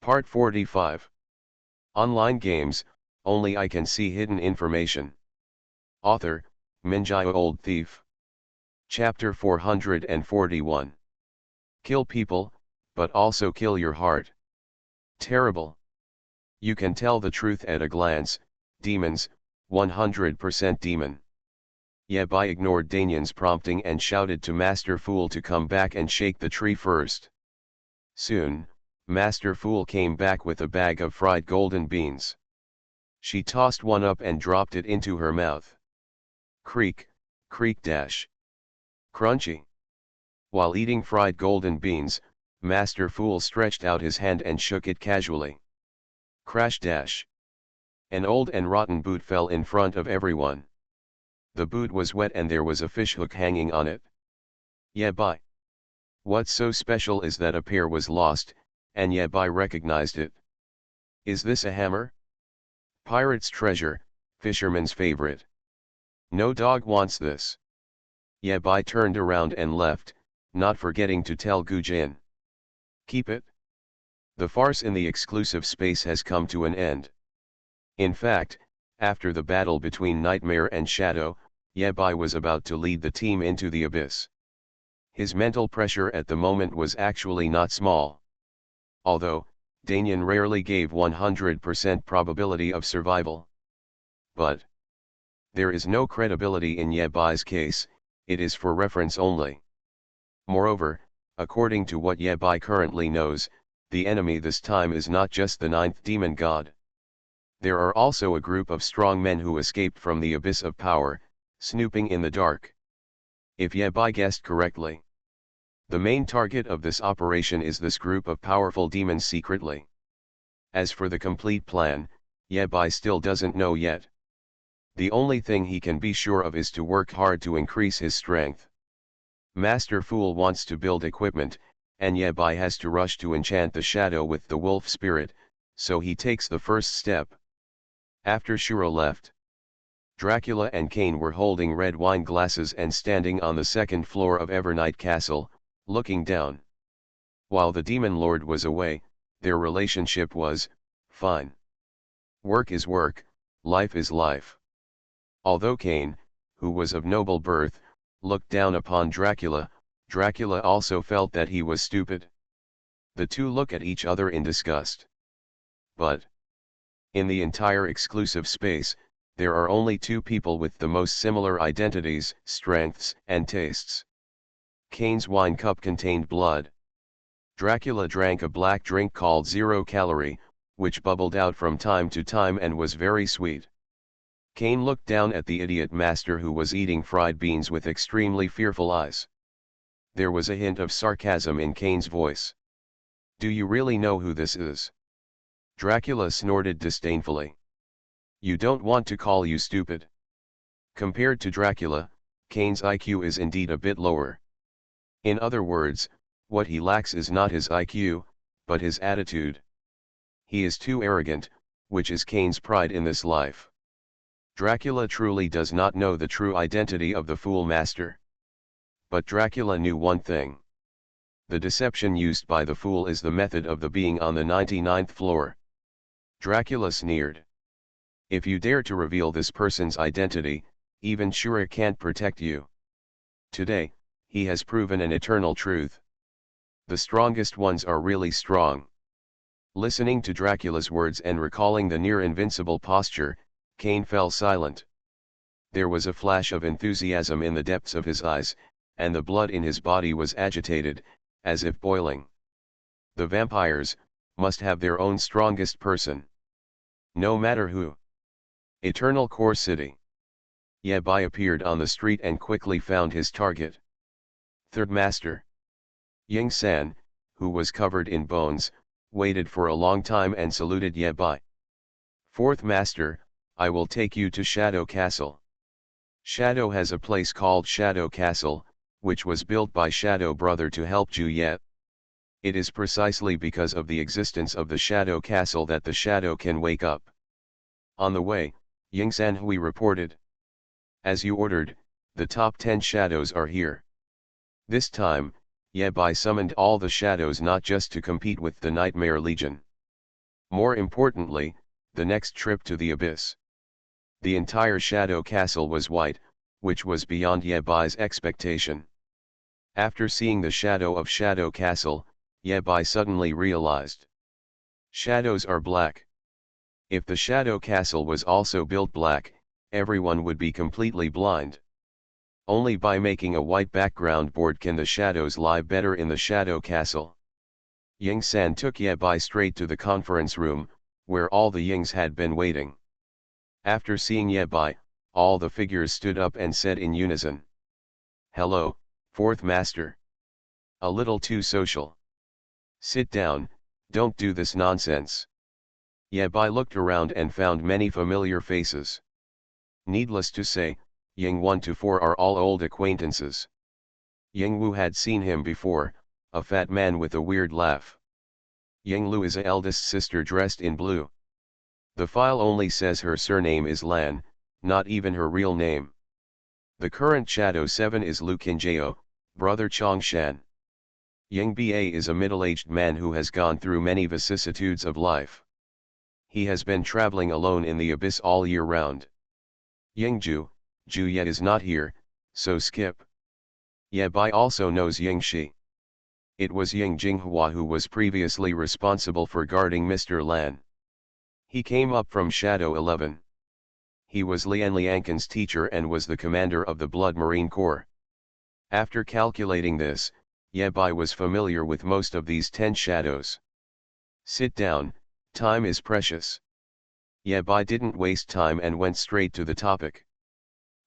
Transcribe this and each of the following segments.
Part 45. Online games, only I can see hidden information. Author, Minjai Old Thief. Chapter 441. Kill people, but also kill your heart. Terrible. You can tell the truth at a glance, demons, 100% demon. Yabai ignored Danian's prompting and shouted to Master Fool to come back and shake the tree first. Soon, Master Fool came back with a bag of fried golden beans. She tossed one up and dropped it into her mouth. Creak, creak dash. Crunchy. While eating fried golden beans, Master Fool stretched out his hand and shook it casually. Crash dash. An old and rotten boot fell in front of everyone. The boot was wet and there was a fishhook hanging on it. Yabai. What's so special is that a pair was lost, and Yabai recognized it. Is this a hammer? Pirate's treasure, fisherman's favorite. No dog wants this. Yabai turned around and left, not forgetting to tell Gujin. Keep it. The farce in the exclusive space has come to an end. In fact, after the battle between Nightmare and Shadow, Yabai was about to lead the team into the abyss. His mental pressure at the moment was actually not small. Although, Danian rarely gave 100% probability of survival. But there is no credibility in Yabai's case, it is for reference only. Moreover, according to what Yabai currently knows, the enemy this time is not just the ninth demon god. There are also a group of strong men who escaped from the abyss of power, snooping in the dark. If Yabai guessed correctly, the main target of this operation is this group of powerful demons secretly. As for the complete plan, Yabai still doesn't know yet. The only thing he can be sure of is to work hard to increase his strength. Master Fool wants to build equipment, and Yabai has to rush to enchant the shadow with the wolf spirit, so he takes the first step. After Shura left, Dracula and Cain were holding red wine glasses and standing on the second floor of Evernight Castle, looking down. While the Demon Lord was away, their relationship was fine. Work is work, life is life. Although Cain, who was of noble birth, looked down upon Dracula, Dracula also felt that he was stupid. The two look at each other in disgust. But in the entire exclusive space, there are only two people with the most similar identities, strengths, and tastes. Cain's wine cup contained blood. Dracula drank a black drink called 0 Calorie, which bubbled out from time to time and was very sweet. Cain looked down at the idiot master who was eating fried beans with extremely fearful eyes. There was a hint of sarcasm in Cain's voice. Do you really know who this is? Dracula snorted disdainfully. You don't want to call you stupid. Compared to Dracula, Cain's IQ is indeed a bit lower. In other words, what he lacks is not his IQ, but his attitude. He is too arrogant, which is Cain's pride in this life. Dracula truly does not know the true identity of the Fool Master. But Dracula knew one thing. The deception used by the Fool is the method of the being on the 99th floor. Dracula sneered. If you dare to reveal this person's identity, even Shura can't protect you. Today, he has proven an eternal truth. The strongest ones are really strong. Listening to Dracula's words and recalling the near-invincible posture, Cain fell silent. There was a flash of enthusiasm in the depths of his eyes, and the blood in his body was agitated, as if boiling. The vampires must have their own strongest person. No matter who. Eternal Core City. Yabai appeared on the street and quickly found his target. Third Master. Ying-san, who was covered in bones, waited for a long time and saluted Yabai. Fourth Master, I will take you to Shadow Castle. Shadow has a place called Shadow Castle, which was built by Shadow Brother to help Juliet. It is precisely because of the existence of the Shadow Castle that the Shadow can wake up. On the way, Ying-san Hui reported. As you ordered, the top 10 shadows are here. This time, Yabai summoned all the shadows not just to compete with the Nightmare Legion. More importantly, the next trip to the abyss. The entire Shadow Castle was white, which was beyond Yebai's expectation. After seeing the shadow of Shadow Castle, Yebai suddenly realized. Shadows are black. If the Shadow Castle was also built black, everyone would be completely blind. Only by making a white background board can the shadows lie better in the Shadow Castle. Ying-san took Yebai straight to the conference room, where all the Yings had been waiting. After seeing Yebai, all the figures stood up and said in unison. "Hello, Fourth Master. A little too social. Sit down, don't do this nonsense." Yebai looked around and found many familiar faces. Needless to say, Ying 1 to 4 are all old acquaintances. Ying Wu had seen him before, a fat man with a weird laugh. Ying Lu is a eldest sister dressed in blue. The file only says her surname is Lan, not even her real name. The current Shadow 7 is Lu Qinjiao, brother Chongshan. Ying Ba is a middle-aged man who has gone through many vicissitudes of life. He has been traveling alone in the abyss all year round. Ying Ju Ye is not here, so skip. Yebai also knows Ying Shi. It was Ying Jinghua who was previously responsible for guarding Mr. Lan. He came up from Shadow 11. He was Lian Liankan's teacher and was the commander of the Blood Marine Corps. After calculating this, Yebai was familiar with most of these 10 shadows. "Sit down, time is precious." Yebai didn't waste time and went straight to the topic.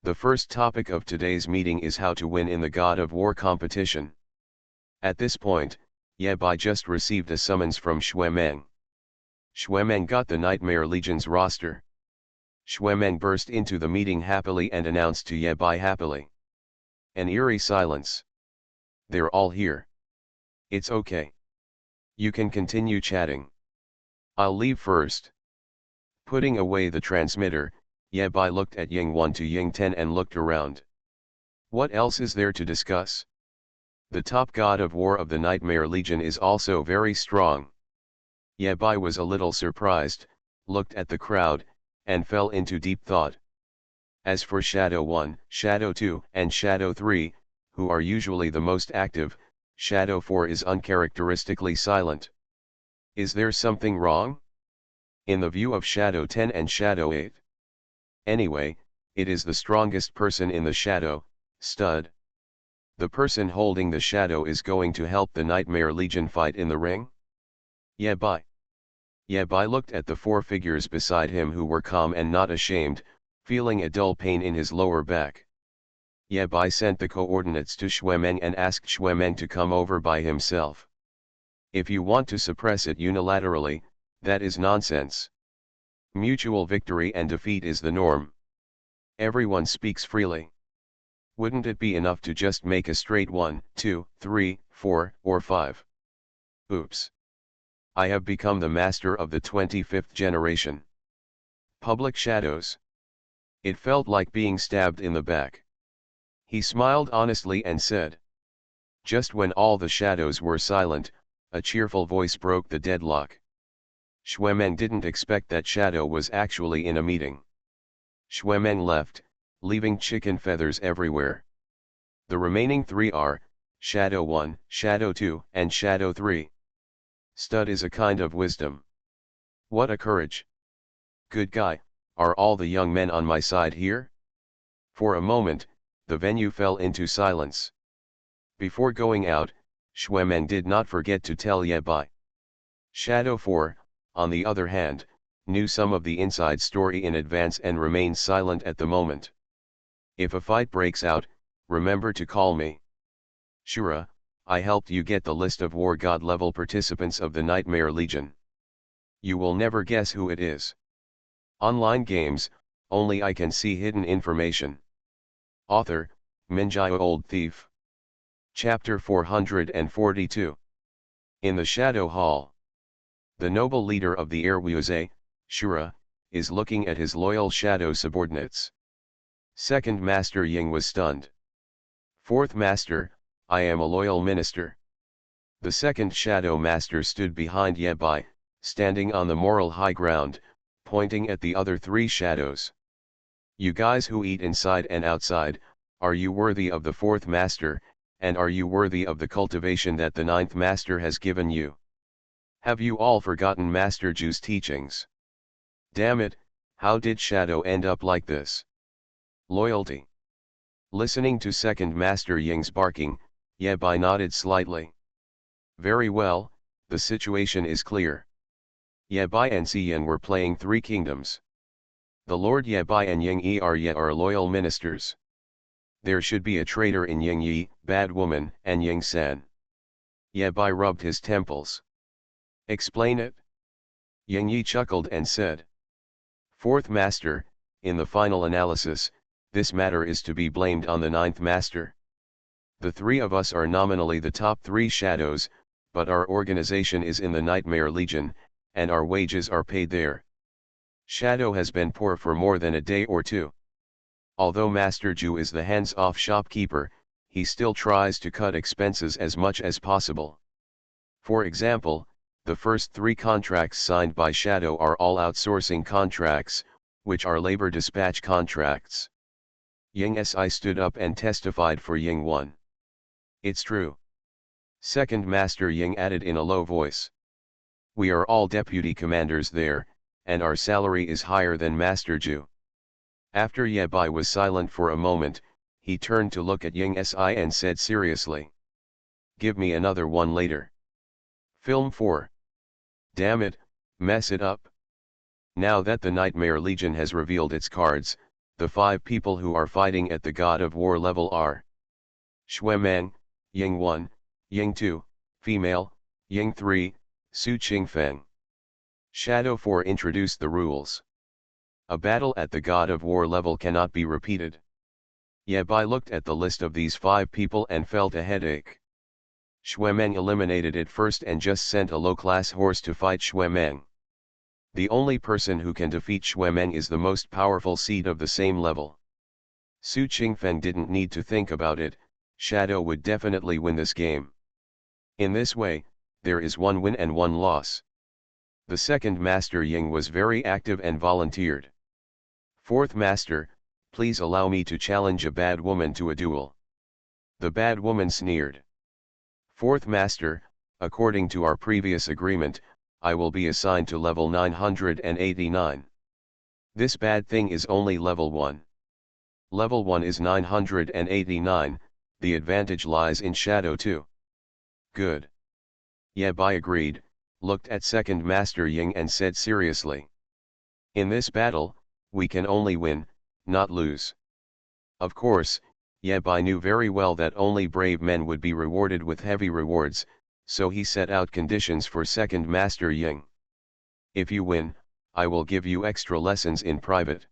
The first topic of today's meeting is how to win in the God of War competition. At this point, Yebai just received a summons from Xuemeng. Xuemeng got the Nightmare Legion's roster. Xuemeng burst into the meeting happily and announced to Yebai happily. An eerie silence. "They're all here. It's okay. You can continue chatting. I'll leave first." Putting away the transmitter, Yebai looked at Ying 1 to Ying 10 and looked around. What else is there to discuss? The top god of war of the Nightmare Legion is also very strong. Yebai was a little surprised, looked at the crowd, and fell into deep thought. As for Shadow 1, Shadow 2, and Shadow 3, who are usually the most active, Shadow 4 is uncharacteristically silent. Is there something wrong? In the view of Shadow 10 and Shadow 8. Anyway, it is the strongest person in the Shadow, Stud. The person holding the Shadow is going to help the Nightmare Legion fight in the ring? Yebai. Yebai looked at the 4 figures beside him who were calm and not ashamed, feeling a dull pain in his lower back. Yebai sent the coordinates to Xuemeng and asked Xuemeng to come over by himself. If you want to suppress it unilaterally, that is nonsense. Mutual victory and defeat is the norm. Everyone speaks freely. Wouldn't it be enough to just make a straight 1, 2, 3, 4, or 5? Oops. I have become the master of the 25th generation. Public shadows. It felt like being stabbed in the back. He smiled honestly and said. Just when all the shadows were silent, a cheerful voice broke the deadlock. Xuemeng didn't expect that Shadow was actually in a meeting. Xuemeng left, leaving chicken feathers everywhere. The remaining 3 are, Shadow 1, Shadow 2, and Shadow 3. Stud is a kind of wisdom. What a courage. Good guy, are all the young men on my side here? For a moment, the venue fell into silence. Before going out, Xuemeng did not forget to tell Yebai. Shadow 4, on the other hand, knew some of the inside story in advance and remained silent at the moment. If a fight breaks out, remember to call me. Shura, I helped you get the list of War God level participants of the Nightmare Legion. You will never guess who it is. Online games, only I can see hidden information. Author, Minjai Old Thief. Chapter 442. In the Shadow Hall. The noble leader of the Erwuze, Shura, is looking at his loyal shadow subordinates. Second Master Ying was stunned. Fourth Master, I am a loyal minister. The second Shadow Master stood behind Yebai, standing on the moral high ground, pointing at the other three shadows. You guys who eat inside and outside, are you worthy of the fourth master, and are you worthy of the cultivation that the ninth master has given you? Have you all forgotten Master Ju's teachings? Damn it, how did Shadow end up like this? Loyalty. Listening to second master Ying's barking, Ye nodded slightly. Very well, the situation is clear. Ye and Xiyan were playing three kingdoms. The Lord Ye and Ying Yi are loyal ministers. There should be a traitor in Ying Yi, bad woman, and Ying San. Ye rubbed his temples. Explain it. Ying Yi chuckled and said. Fourth master, in the final analysis, this matter is to be blamed on the ninth master. The three of us are nominally the top three shadows, but our organization is in the Nightmare Legion, and our wages are paid there. Shadow has been poor for more than a day or two. Although Master Ju is the hands-off shopkeeper, he still tries to cut expenses as much as possible. For example, the first three contracts signed by Shadow are all outsourcing contracts, which are labor dispatch contracts. Ying Si stood up and testified for Ying 1. It's true. Second Master Ying added in a low voice. We are all deputy commanders there, and our salary is higher than Master Ju. After Ye was silent for a moment, he turned to look at Ying Si and said seriously. Give me another one later. Film 4. Damn it, mess it up. Now that the Nightmare Legion has revealed its cards, the 5 people who are fighting at the God of War level are Xuemeng, Ying 1, Ying 2, female, Ying 3, Su Qingfeng. Shadow 4 introduced the rules. A battle at the God of War level cannot be repeated. Ye looked at the list of these 5 people and felt a headache. Xuemeng eliminated it first and just sent a low-class horse to fight Xuemeng. The only person who can defeat Xuemeng is the most powerful seed of the same level. Su Qingfeng didn't need to think about it, Shadow would definitely win this game. In this way, there is 1 win and 1 loss. The second Master Ying was very active and volunteered. Fourth Master, please allow me to challenge a bad woman to a duel. The bad woman sneered. Fourth Master, according to our previous agreement, I will be assigned to level 989. This bad thing is only level 1. Level 1 is 989, the advantage lies in Shadow 2. Good. Ye agreed, looked at second Master Ying and said seriously. In this battle, we can only win, not lose. Of course, Ye knew very well that only brave men would be rewarded with heavy rewards, so he set out conditions for second Master Ying. If you win, I will give you extra lessons in private.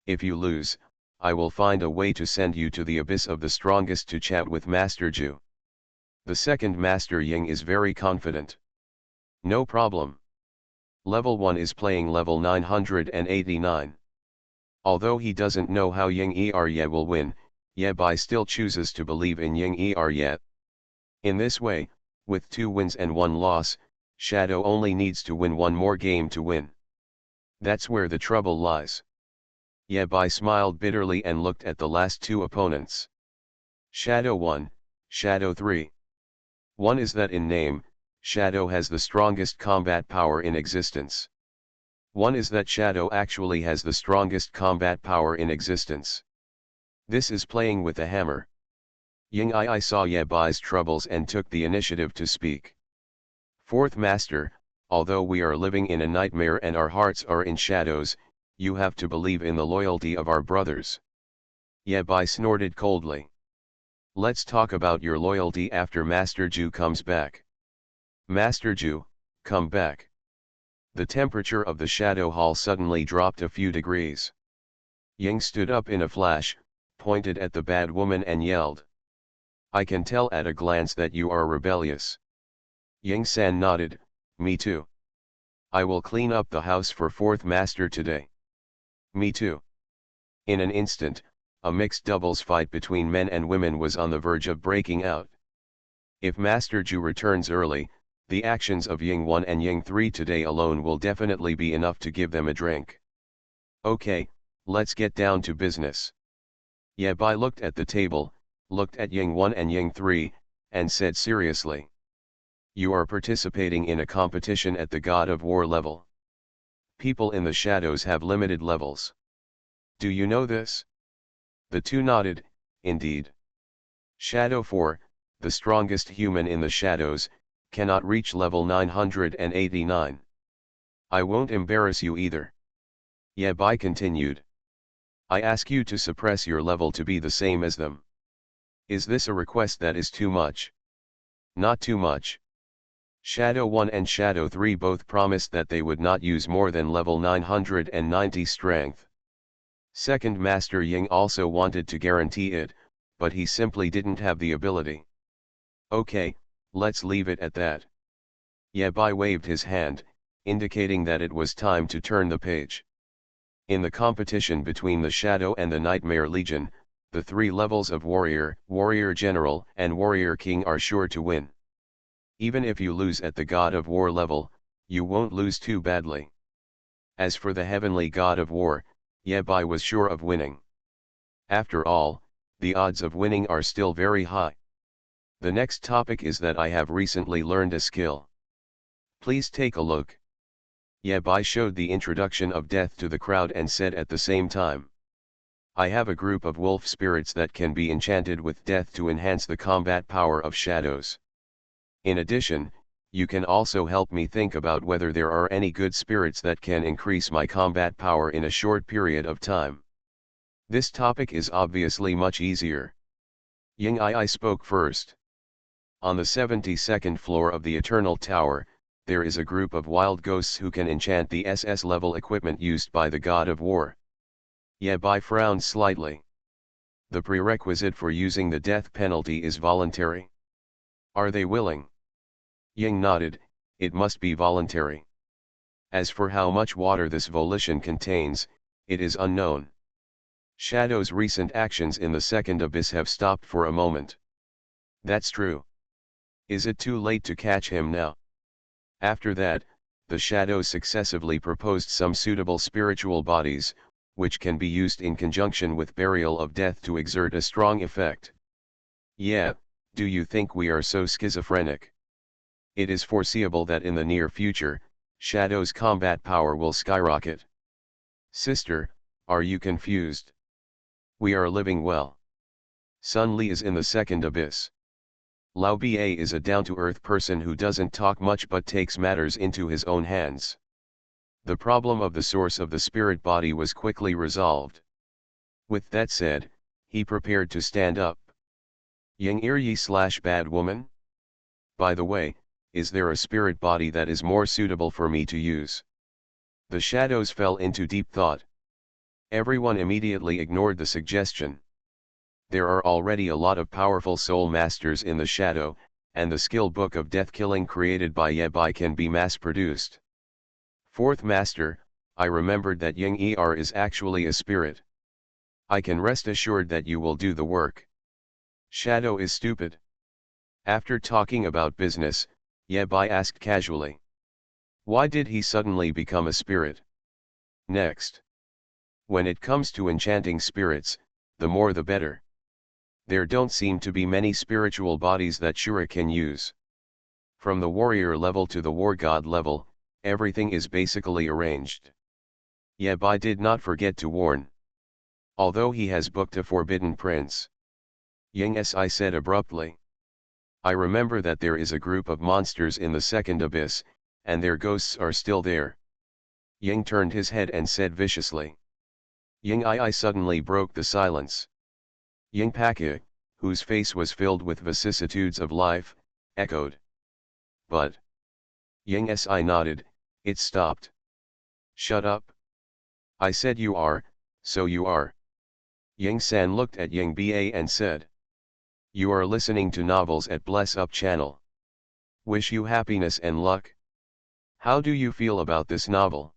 If you lose, I will find a way to send you to the abyss of the strongest to chat with Master Ju. The second Master Ying is very confident. No problem. Level 1 is playing level 989. Although he doesn't know how Ying Ye will win, Ye still chooses to believe in Ying Ye. In this way, with 2 wins and 1 loss, Shadow only needs to win 1 more game to win. That's where the trouble lies. Ye smiled bitterly and looked at the last 2 opponents. Shadow 1, Shadow 3. One is that in name, Shadow has the strongest combat power in existence. One is that Shadow actually has the strongest combat power in existence. This is playing with a hammer. Ying I saw Ye troubles and took the initiative to speak. Fourth Master, although we are living in a nightmare and our hearts are in shadows, you have to believe in the loyalty of our brothers. Ye snorted coldly. Let's talk about your loyalty after Master Ju comes back. Master Ju, come back. The temperature of the shadow hall suddenly dropped a few degrees. Ying stood up in a flash, pointed at the bad woman and yelled. I can tell at a glance that you are rebellious. Ying-san nodded, me too. I will clean up the house for fourth master today. Me too. In an instant, a mixed doubles fight between men and women was on the verge of breaking out. If Master Ju returns early, The actions of Ying 1 and Ying 3 today alone will definitely be enough to give them a drink. Okay, let's get down to business. Ye Bai looked at the table, looked at Ying 1 and Ying 3, and said seriously. You are participating in a competition at the God of War level. People in the shadows have limited levels. Do you know this? The two nodded, indeed. Shadow 4, the strongest human in the shadows, cannot reach level 989. I won't embarrass you either. Ye Bai continued. I ask you to suppress your level to be the same as them. Is this a request that is too much? Not too much. Shadow 1 and Shadow 3 both promised that they would not use more than level 990 strength. Second Master Ying also wanted to guarantee it, but he simply didn't have the ability. Okay, let's leave it at that. Ye Bai waved his hand, indicating that it was time to turn the page. In the competition between the Shadow and the Nightmare Legion, the three levels of Warrior, Warrior General, and Warrior King are sure to win. Even if you lose at the God of War level, you won't lose too badly. As for the Heavenly God of War, Ye Bai was sure of winning. After all, the odds of winning are still very high. The next topic is that I have recently learned a skill. Please take a look. Ye Bai showed the introduction of death to the crowd and said at the same time. I have a group of wolf spirits that can be enchanted with death to enhance the combat power of shadows. In addition, you can also help me think about whether there are any good spirits that can increase my combat power in a short period of time. This topic is obviously much easier. Ying I spoke first. On the 72nd floor of the Eternal Tower, there is a group of wild ghosts who can enchant the SS level equipment used by the God of War. Ye Bai frowned slightly. The prerequisite for using the death penalty is voluntary. Are they willing? Ying nodded, it must be voluntary. As for how much water this volition contains, it is unknown. Shadow's recent actions in the second abyss have stopped for a moment. That's true. Is it too late to catch him now? After that, the Shadows successively proposed some suitable spiritual bodies, which can be used in conjunction with burial of death to exert a strong effect. Yeah, do you think we are so schizophrenic? It is foreseeable that in the near future, Shadow's combat power will skyrocket. Sister, are you confused? We are living well. Sun Li is in the second abyss. Lao Ba is a down-to-earth person who doesn't talk much but takes matters into his own hands. The problem of the source of the spirit body was quickly resolved. With that said, he prepared to stand up. Yang Ir bad woman? By the way, is there a spirit body that is more suitable for me to use? The shadows fell into deep thought. Everyone immediately ignored the suggestion. There are already a lot of powerful soul masters in the shadow, and the skill book of death killing created by Ye Bai can be mass-produced. Fourth master, I remembered that Ying Er is actually a spirit. I can rest assured that you will do the work. Shadow is stupid. After talking about business, Ye Bai asked casually. Why did he suddenly become a spirit? Next. When it comes to enchanting spirits, the more the better. There don't seem to be many spiritual bodies that Shura can use. From the warrior level to the war god level, everything is basically arranged. Ye Bai did not forget to warn. Although he has booked a forbidden prince. Ying Si said abruptly. I remember that there is a group of monsters in the second abyss, and their ghosts are still there. Ying turned his head and said viciously. Ying I suddenly broke the silence. Ying Paka, whose face was filled with vicissitudes of life, echoed. But. Ying Si nodded, it stopped. Shut up. I said you are, so you are. Ying San looked at Ying Ba and said. You are listening to novels at Bless Up channel. Wish you happiness and luck. How do you feel about this novel?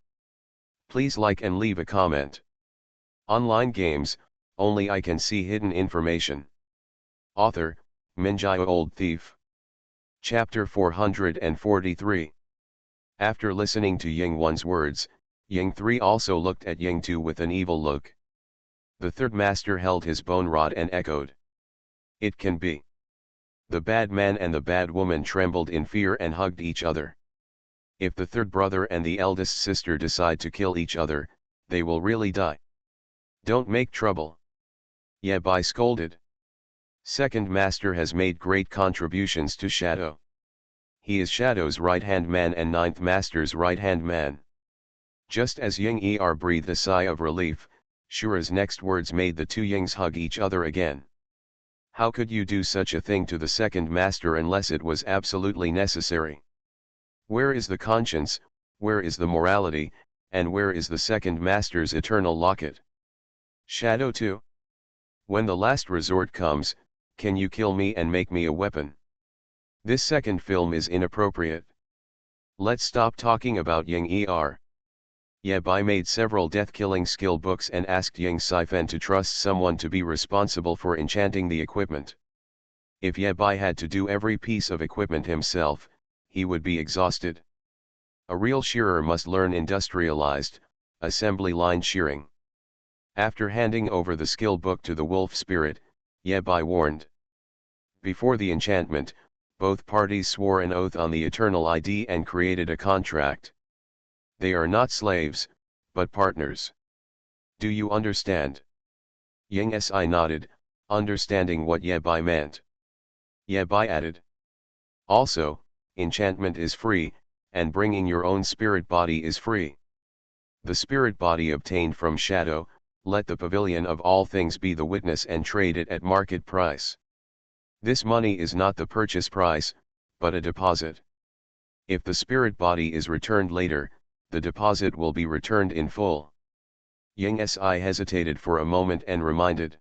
Please like and leave a comment. Online games, only I can see hidden information. Author, Minjai Old Thief. Chapter 443. After listening to Ying 1's words, Ying 3 also looked at Ying 2 with an evil look. The third master held his bone rod and echoed. It can be. The bad man and the bad woman trembled in fear and hugged each other. If the third brother and the eldest sister decide to kill each other, they will really die. Don't make trouble. Ye Bai scolded. Second master has made great contributions to Shadow. He is Shadow's right-hand man and ninth master's right-hand man. Just as Ying Er breathed a sigh of relief, Shura's next words made the two Yings hug each other again. How could you do such a thing to the second master unless it was absolutely necessary? Where is the conscience, where is the morality, and where is the second master's eternal locket? Shadow 2. When the last resort comes, can you kill me and make me a weapon? This second film is inappropriate. Let's stop talking about Ying Er. Ye Bai made several death-killing skill books and asked Ying Sci-fi to trust someone to be responsible for enchanting the equipment. If Ye Bai had to do every piece of equipment himself, he would be exhausted. A real shearer must learn industrialized, assembly-line shearing. After handing over the skill book to the wolf spirit, Ye Bai warned. Before the enchantment, both parties swore an oath on the eternal ID and created a contract. They are not slaves, but partners. Do you understand? Ying Si nodded, understanding what Ye Bai meant. Ye Bai added. Also, enchantment is free, and bringing your own spirit body is free. The spirit body obtained from Shadow, let the pavilion of all things be the witness and trade it at market price. This money is not the purchase price, but a deposit. If the spirit body is returned later, the deposit will be returned in full. Ying Si hesitated for a moment and reminded.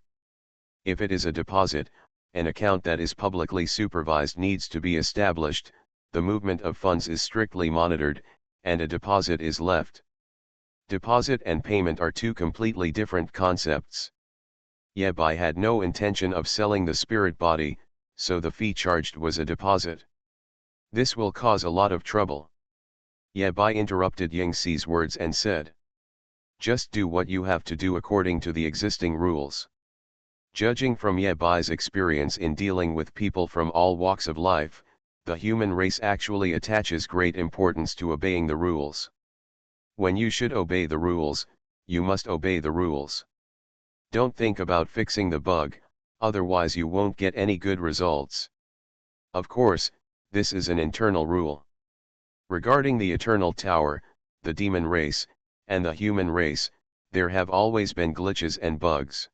If it is a deposit, an account that is publicly supervised needs to be established, the movement of funds is strictly monitored, and a deposit is left. Deposit and payment are two completely different concepts. Ye Bai had no intention of selling the spirit body, so the fee charged was a deposit. This will cause a lot of trouble. Ye Bai interrupted Ying Si's words and said. Just do what you have to do according to the existing rules. Judging from Ye Bai's experience in dealing with people from all walks of life, the human race actually attaches great importance to obeying the rules. When you should obey the rules, you must obey the rules. Don't think about fixing the bug, otherwise you won't get any good results. Of course, this is an internal rule. Regarding the Eternal Tower, the demon race, and the human race, there have always been glitches and bugs.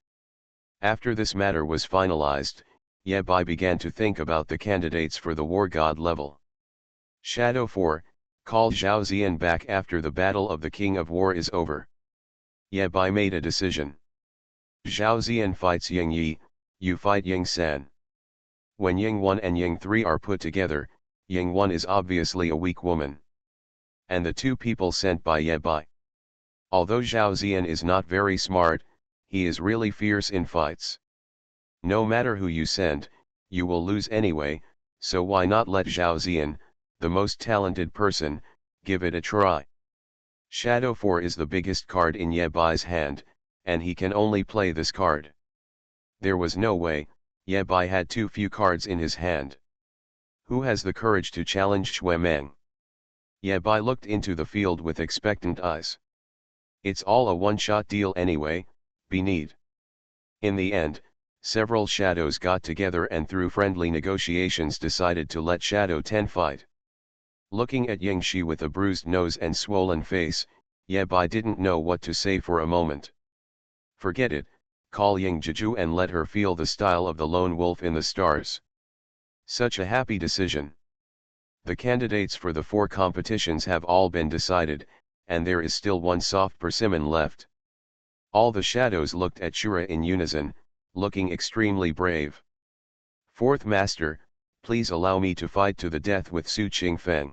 After this matter was finalized, Ye Bai began to think about the candidates for the War God level. Shadow 4, call Zhao Ziyan back after the Battle of the King of War is over. Ye Bai made a decision. Zhao Ziyan fights Ying Yi, you fight Ying San. When Ying 1 and Ying 3 are put together, Ying 1 is obviously a weak woman. And the two people sent by Ye Bai. Although Zhao Ziyan is not very smart, he is really fierce in fights. No matter who you send, you will lose anyway, so why not let Zhao Ziyan, the most talented person, give it a try. Shadow 4 is the biggest card in Ye Bai's hand, and he can only play this card. There was no way, Ye Bai had too few cards in his hand. Who has the courage to challenge Xue Meng? Ye Bai looked into the field with expectant eyes. It's all a one-shot deal anyway, be need. In the end, several shadows got together and through friendly negotiations decided to let Shadow 10 fight. Looking at Ying Shi with a bruised nose and swollen face, Ye Bai didn't know what to say for a moment. Forget it, call Ying Jeju and let her feel the style of the lone wolf in the stars. Such a happy decision. The candidates for the 4 competitions have all been decided, and there is still one soft persimmon left. All the shadows looked at Shura in unison, looking extremely brave. Fourth Master, please allow me to fight to the death with Su Qingfeng.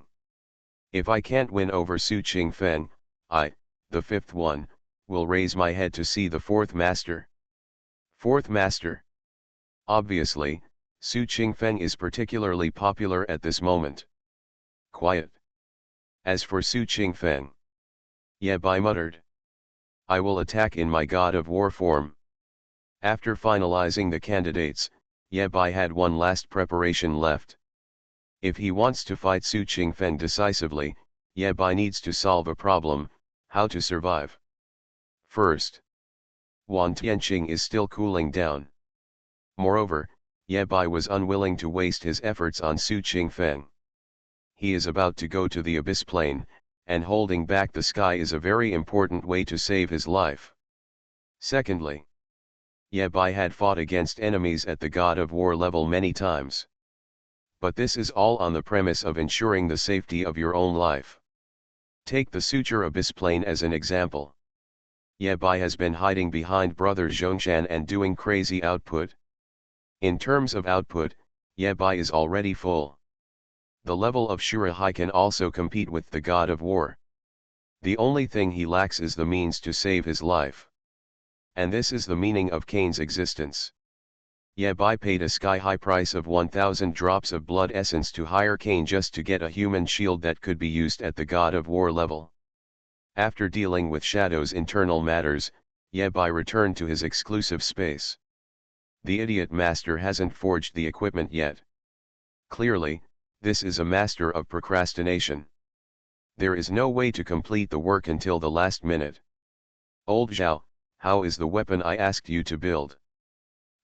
If I can't win over Su Qingfeng, I, the 5th one, will raise my head to see the 4th Master. Fourth Master. Obviously, Su Qingfeng is particularly popular at this moment. Quiet. As for Su Qingfeng, Ye Bai muttered. I will attack in my god of war form. After finalizing the candidates, Ye Bai had one last preparation left. If he wants to fight Su Qingfeng decisively, Ye Bai needs to solve a problem: how to survive. First, Wan Tianqing is still cooling down. Moreover, Ye Bai was unwilling to waste his efforts on Su Qingfeng. He is about to go to the abyss plane, and holding back the sky is a very important way to save his life. Secondly, Ye Bai had fought against enemies at the god of war level many times. But this is all on the premise of ensuring the safety of your own life. Take the Suture abyss plane as an example. Ye Bai has been hiding behind brother Zhongshan and doing crazy output. In terms of output, Ye Bai is already full. The level of Shurahai can also compete with the god of war. The only thing he lacks is the means to save his life. And this is the meaning of Cain's existence. Ye Bai paid a sky-high price of 1,000 drops of blood essence to hire Cain just to get a human shield that could be used at the god of war level. After dealing with Shadow's internal matters, Ye Bai returned to his exclusive space. The idiot master hasn't forged the equipment yet. Clearly, this is a master of procrastination. There is no way to complete the work until the last minute. Old Zhao, how is the weapon I asked you to build?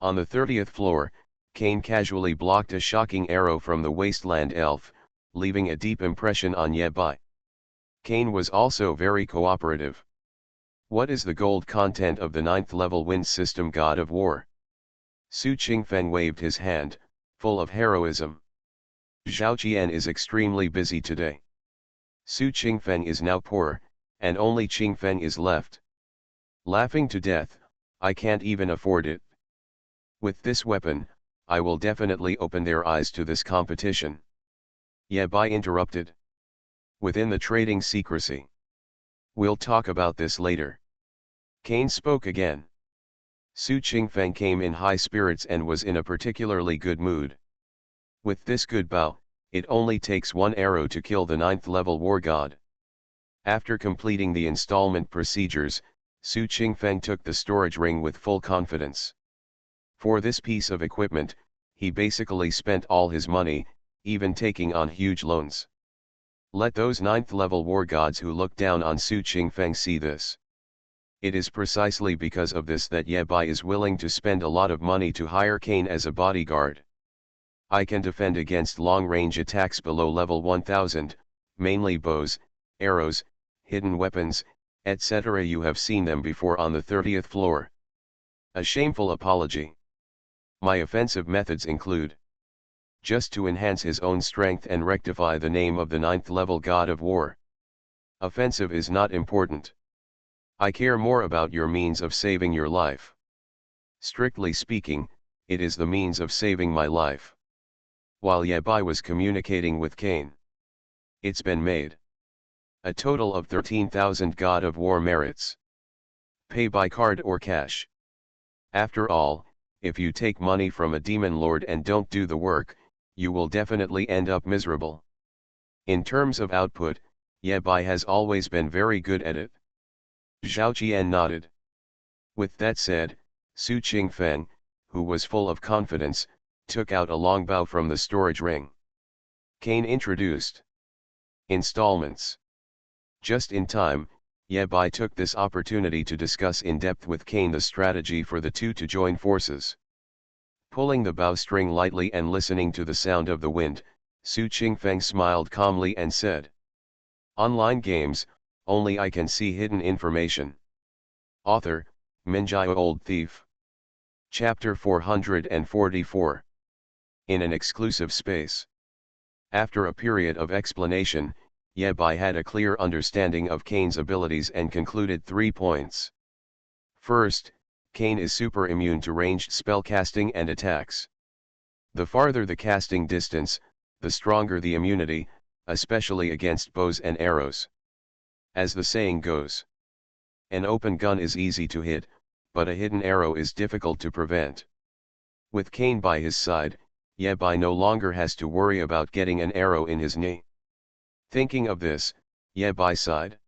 On the 30th floor, Cain casually blocked a shocking arrow from the wasteland elf, leaving a deep impression on Ye Bai. Cain was also very cooperative. What is the gold content of the 9th level wind system god of war? Su Qingfeng waved his hand, full of heroism. Zhao Qian is extremely busy today. Su Qingfeng is now poor, and only Qingfeng is left. Laughing to death, I can't even afford it. With this weapon, I will definitely open their eyes to this competition. Ye Bai interrupted. Within the trading secrecy. We'll talk about this later. Cain spoke again. Su Qingfeng came in high spirits and was in a particularly good mood. With this good bow, it only takes one arrow to kill the 9th level war god. After completing the installment procedures, Su Qingfeng took the storage ring with full confidence. For this piece of equipment, he basically spent all his money, even taking on huge loans. Let those 9th level war gods who look down on Su Qingfeng see this. It is precisely because of this that Ye Bai is willing to spend a lot of money to hire Cain as a bodyguard. I can defend against long-range attacks below level 1000, mainly bows, arrows, hidden weapons, etc. You have seen them before on the 30th floor. A shameful apology. My offensive methods include: just to enhance his own strength and rectify the name of the 9th level god of war. Offensive is not important. I care more about your means of saving your life. Strictly speaking, it is the means of saving my life. While Ye Bai was communicating with Cain, it's been made. A total of 13,000 God of War merits. Pay by card or cash. After all, if you take money from a demon lord and don't do the work, you will definitely end up miserable. In terms of output, Ye Bai has always been very good at it. Zhao Qian nodded. With that said, Su Qingfeng, who was full of confidence, took out a long bow from the storage ring. Cain introduced installments. Just in time, Ye Bai took this opportunity to discuss in depth with Cain the strategy for the two to join forces. Pulling the bowstring lightly and listening to the sound of the wind, Su Qingfeng smiled calmly and said, "Online games, only I can see hidden information." Author, Minjai Old Thief. Chapter 444. In an exclusive space. After a period of explanation, Ye Bai had a clear understanding of Cain's abilities and concluded 3 points. First, Cain is super immune to ranged spellcasting and attacks. The farther the casting distance, the stronger the immunity, especially against bows and arrows. As the saying goes, an open gun is easy to hit, but a hidden arrow is difficult to prevent. With Cain by his side, Yabai no longer has to worry about getting an arrow in his knee. Thinking of this, Yabai sighed.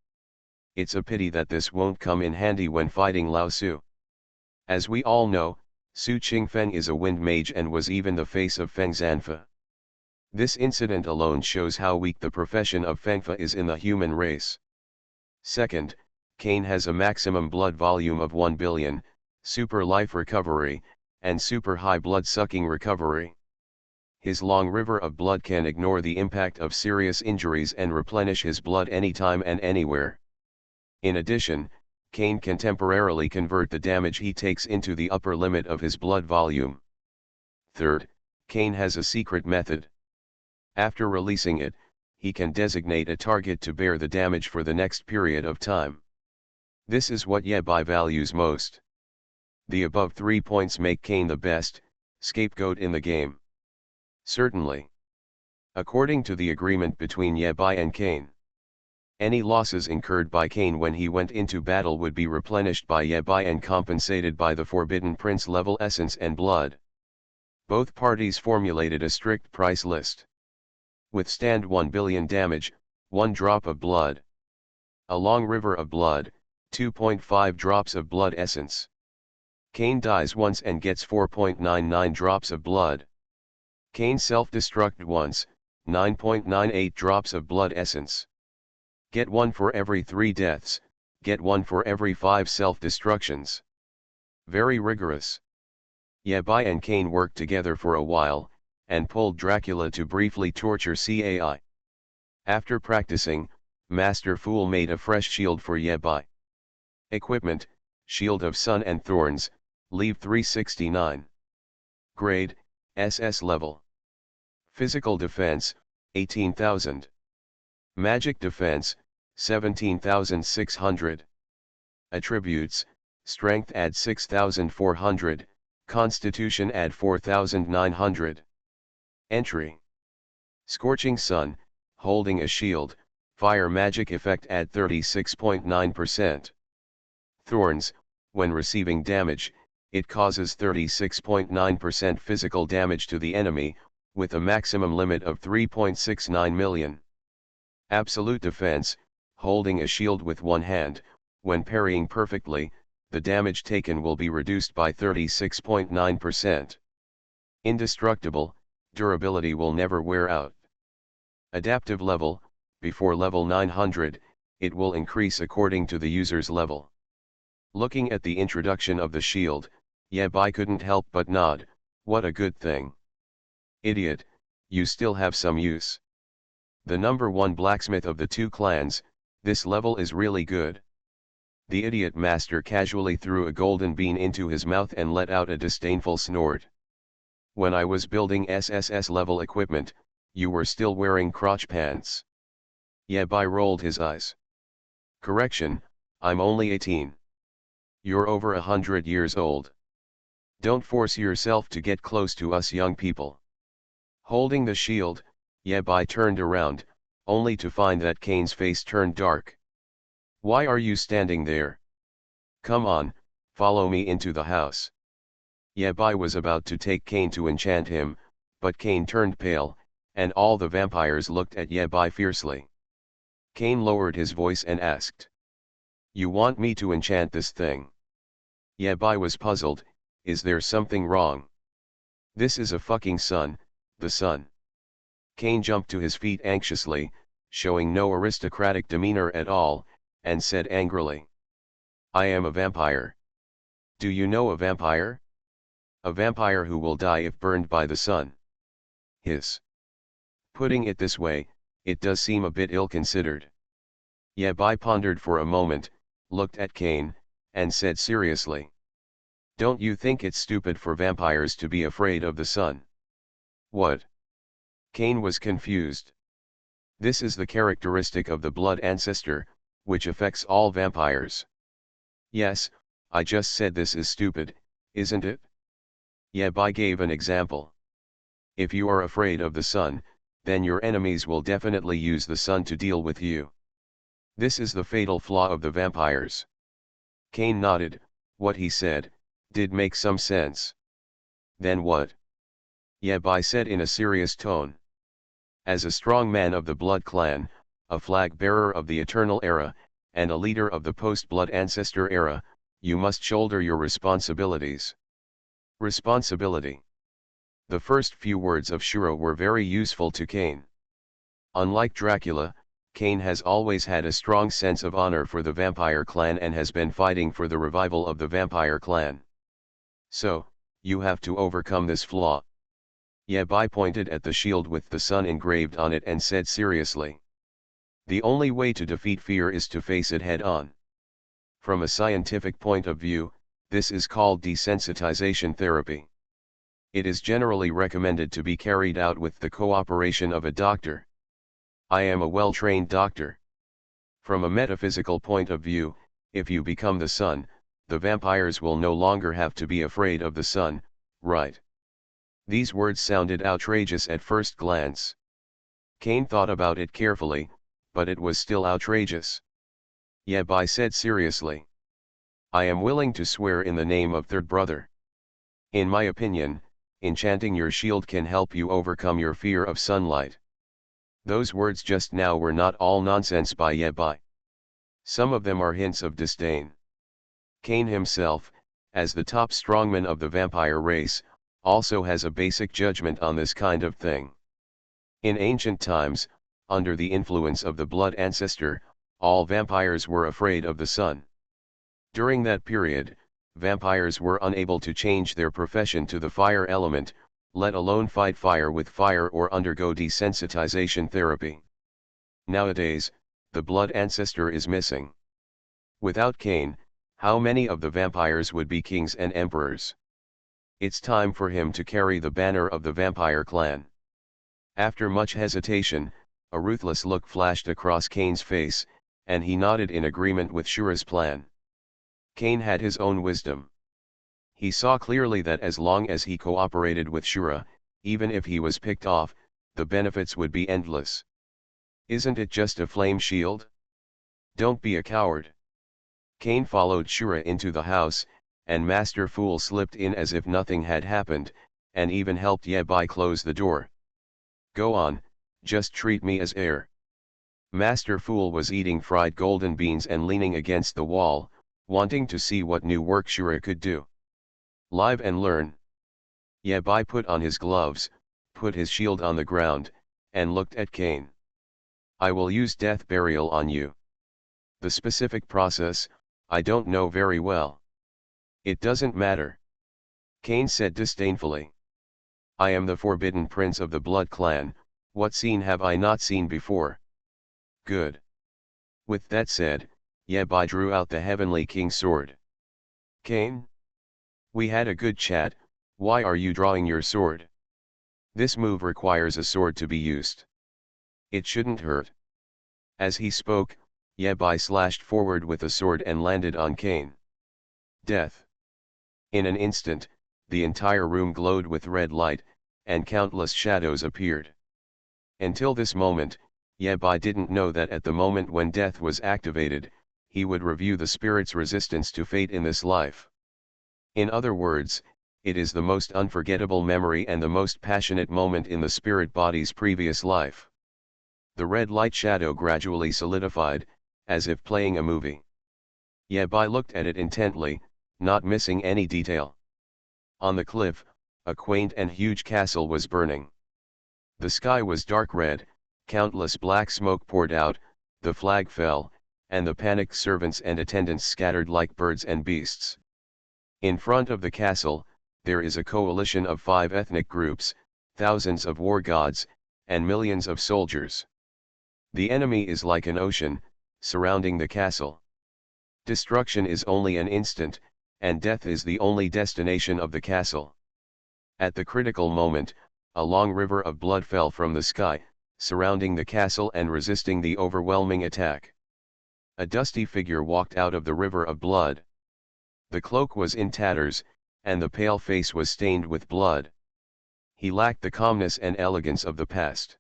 It's a pity that this won't come in handy when fighting Lao Su. As we all know, Su Qingfeng is a wind mage and was even the face of Feng Zanfa. This incident alone shows how weak the profession of Fengfa is in the human race. Second, Kane has a maximum blood volume of 1 billion, super life recovery, and super high blood sucking recovery. His long river of blood can ignore the impact of serious injuries and replenish his blood anytime and anywhere. In addition, Kane can temporarily convert the damage he takes into the upper limit of his blood volume. Third, Kane has a secret method. After releasing it, he can designate a target to bear the damage for the next period of time. This is what Yabai values most. The above 3 points make Kane the best scapegoat in the game. Certainly. According to the agreement between Yabai and Kane, any losses incurred by Kane when he went into battle would be replenished by Yabai and compensated by the Forbidden Prince level essence and blood. Both parties formulated a strict price list. Withstand 1 billion damage, 1 drop of blood. A long river of blood, 2.5 drops of blood essence. Kane dies once and gets 4.99 drops of blood. Kane self-destruct once, 9.98 drops of blood essence. Get 1 for every 3 deaths, get 1 for every 5 self-destructions. Very rigorous. Yabai and Kane worked together for a while, and pulled Dracula to briefly torture Cai. After practicing, Master Fool made a fresh shield for Yabai. Equipment, Shield of Sun and Thorns, Leave 369. Grade, SS level. Physical defense, 18,000. Magic defense, 17,600. Attributes, Strength add 6,400, Constitution add 4,900. Entry. Scorching Sun, holding a shield, fire magic effect add 36.9%. Thorns, when receiving damage, it causes 36.9% physical damage to the enemy, with a maximum limit of 3.69 million. Absolute defense, holding a shield with one hand, when parrying perfectly, the damage taken will be reduced by 36.9%. Indestructible, durability will never wear out. Adaptive level, before level 900, it will increase according to the user's level. Looking at the introduction of the shield, Yabai couldn't help but nod, what a good thing. Idiot, you still have some use. The number 1 blacksmith of the 2 clans, this level is really good. The idiot master casually threw a golden bean into his mouth and let out a disdainful snort. When I was building SSS level equipment, you were still wearing crotch pants. Yabai rolled his eyes. Correction, I'm only 18. You're over 100 years old. Don't force yourself to get close to us young people. Holding the shield, Yabai turned around, only to find that Kane's face turned dark. Why are you standing there? Come on, follow me into the house. Yabai was about to take Kane to enchant him, but Kane turned pale, and all the vampires looked at Yabai fiercely. Kane lowered his voice and asked. You want me to enchant this thing? Yabai was puzzled, is there something wrong? This is a fucking sun, the sun. Kane jumped to his feet anxiously, showing no aristocratic demeanor at all, and said angrily. I am a vampire. Do you know a vampire? A vampire who will die if burned by the sun. Hiss. Putting it this way, it does seem a bit ill-considered. Yabai pondered for a moment, looked at Kane, and said seriously. Don't you think it's stupid for vampires to be afraid of the sun? What? Kane was confused. This is the characteristic of the blood ancestor, which affects all vampires. Yes, I just said this is stupid, isn't it? Yabai gave an example. If you are afraid of the sun, then your enemies will definitely use the sun to deal with you. This is the fatal flaw of the vampires. Kane nodded, what he said, did make some sense. Then what? Yabai said in a serious tone. As a strong man of the Blood Clan, a flag bearer of the Eternal Era, and a leader of the post-Blood Ancestor Era, you must shoulder your responsibilities. Responsibility. The first few words of Shura were very useful to Kane. Unlike Dracula, Kane has always had a strong sense of honor for the vampire clan and has been fighting for the revival of the vampire clan. So, you have to overcome this flaw. Yabai pointed at the shield with the sun engraved on it and said seriously. The only way to defeat fear is to face it head-on. From a scientific point of view, this is called desensitization therapy. It is generally recommended to be carried out with the cooperation of a doctor. I am a well-trained doctor. From a metaphysical point of view, if you become the sun, the vampires will no longer have to be afraid of the sun, right? These words sounded outrageous at first glance. Kane thought about it carefully, but it was still outrageous. Yabai said seriously. I am willing to swear in the name of Third Brother. In my opinion, enchanting your shield can help you overcome your fear of sunlight. Those words just now were not all nonsense by Yabai. Some of them are hints of disdain. Kane himself, as the top strongman of the vampire race, also has a basic judgment on this kind of thing. In ancient times, under the influence of the Blood Ancestor, all vampires were afraid of the sun. During that period, vampires were unable to change their profession to the fire element, let alone fight fire with fire or undergo desensitization therapy. Nowadays, the Blood Ancestor is missing. Without Kane, how many of the vampires would be kings and emperors? It's time for him to carry the banner of the vampire clan. After much hesitation, a ruthless look flashed across Kane's face, and he nodded in agreement with Shura's plan. Kane had his own wisdom. He saw clearly that as long as he cooperated with Shura, even if he was picked off, the benefits would be endless. Isn't it just a flame shield? Don't be a coward. Kane followed Shura into the house, and Master Fool slipped in as if nothing had happened, and even helped Yabai close the door. Go on, just treat me as heir. Master Fool was eating fried golden beans and leaning against the wall, wanting to see what new work Shura could do. Live and learn. Yabai put on his gloves, put his shield on the ground, and looked at Kane. I will use death burial on you. The specific process, I don't know very well. It doesn't matter. Kane said disdainfully. I am the forbidden prince of the Blood Clan, what scene have I not seen before? Good. With that said, Yabai drew out the Heavenly King's sword. Kane? We had a good chat, why are you drawing your sword? This move requires a sword to be used. It shouldn't hurt. As he spoke, Yabai slashed forward with the sword and landed on Kane. Death. In an instant, the entire room glowed with red light, and countless shadows appeared. Until this moment, Yabai didn't know that at the moment when death was activated, he would review the spirit's resistance to fate in this life. In other words, it is the most unforgettable memory and the most passionate moment in the spirit body's previous life. The red light shadow gradually solidified, as if playing a movie. Yabai looked at it intently, not missing any detail. On the cliff, a quaint and huge castle was burning. The sky was dark red, countless black smoke poured out, the flag fell, and the panicked servants and attendants scattered like birds and beasts. In front of the castle, there is a coalition of 5 ethnic groups, thousands of war gods, and millions of soldiers. The enemy is like an ocean, surrounding the castle. Destruction is only an instant, and death is the only destination of the castle. At the critical moment, a long river of blood fell from the sky, surrounding the castle and resisting the overwhelming attack. A dusty figure walked out of the river of blood. The cloak was in tatters, and the pale face was stained with blood. He lacked the calmness and elegance of the past.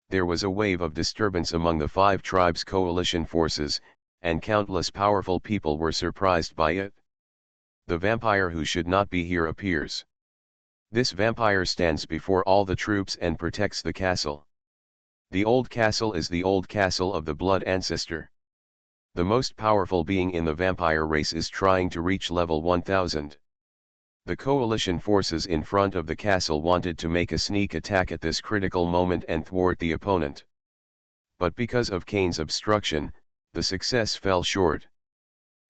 There was a wave of disturbance among the 5 tribes' coalition forces, and countless powerful people were surprised by it. The vampire who should not be here appears. This vampire stands before all the troops and protects the castle. The old castle is the old castle of the blood ancestor. The most powerful being in the vampire race is trying to reach level 1000. The coalition forces in front of the castle wanted to make a sneak attack at this critical moment and thwart the opponent. But because of Kane's obstruction, the success fell short.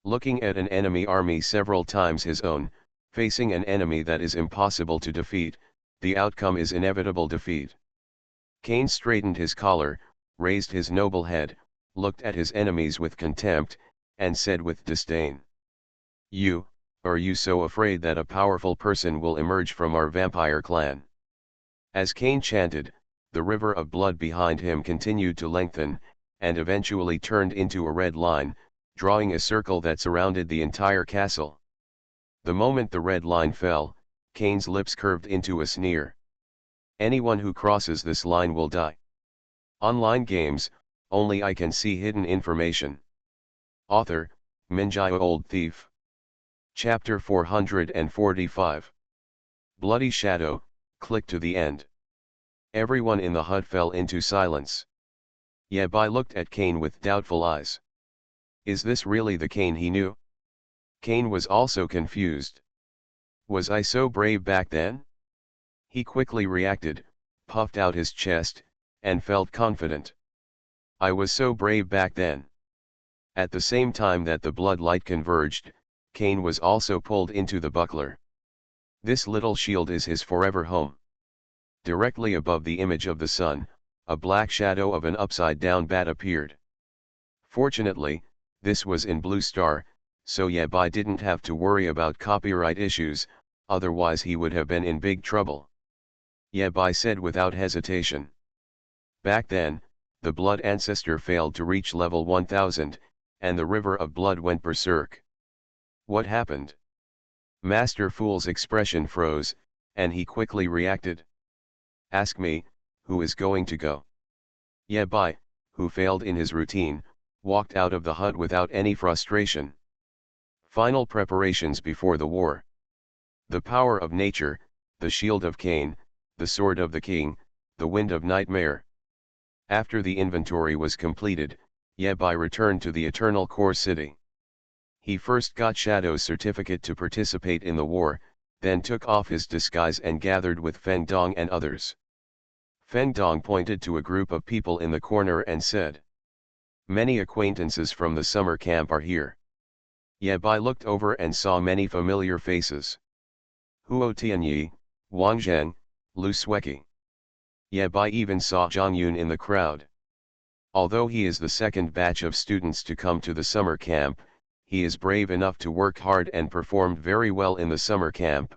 Looking at an enemy army several times his own, facing an enemy that is impossible to defeat, the outcome is inevitable defeat. Kane straightened his collar, raised his noble head, looked at his enemies with contempt, and said with disdain, "Are you so afraid that a powerful person will emerge from our vampire clan?" As Kane chanted, the river of blood behind him continued to lengthen, and eventually turned into a red line, drawing a circle that surrounded the entire castle. The moment the red line fell, Kane's lips curved into a sneer. "Anyone who crosses this line will die." Online games, only I can see hidden information. Author, Minjaya Old Thief. Chapter 445. Bloody Shadow, click to the end. Everyone in the hut fell into silence. Yabai looked at Kane with doubtful eyes. Is this really the Kane he knew? Kane was also confused. Was I so brave back then? He quickly reacted, puffed out his chest, and felt confident. I was so brave back then. At the same time that the blood light converged, Kane was also pulled into the buckler. This little shield is his forever home. Directly above the image of the sun, a black shadow of an upside-down bat appeared. Fortunately, this was in Blue Star, so Yabai didn't have to worry about copyright issues, otherwise he would have been in big trouble. Yabai said without hesitation. Back then, the blood ancestor failed to reach level 1000, and the river of blood went berserk. What happened? Master Fool's expression froze, and he quickly reacted. Ask me, who is going to go? Yabai, who failed in his routine, walked out of the hut without any frustration. Final preparations before the war. The power of nature, the shield of Kane, the sword of the king, the wind of nightmare. After the inventory was completed, Yabai returned to the Eternal Core City. He first got Shadow's certificate to participate in the war, then took off his disguise and gathered with Feng Dong and others. Feng Dong pointed to a group of people in the corner and said, "Many acquaintances from the summer camp are here." Yabai looked over and saw many familiar faces. Huo Tianyi, Wang Zheng, Lu Sueki. Yabai even saw Zhang Yun in the crowd. Although he is the second batch of students to come to the summer camp, he is brave enough to work hard and performed very well in the summer camp.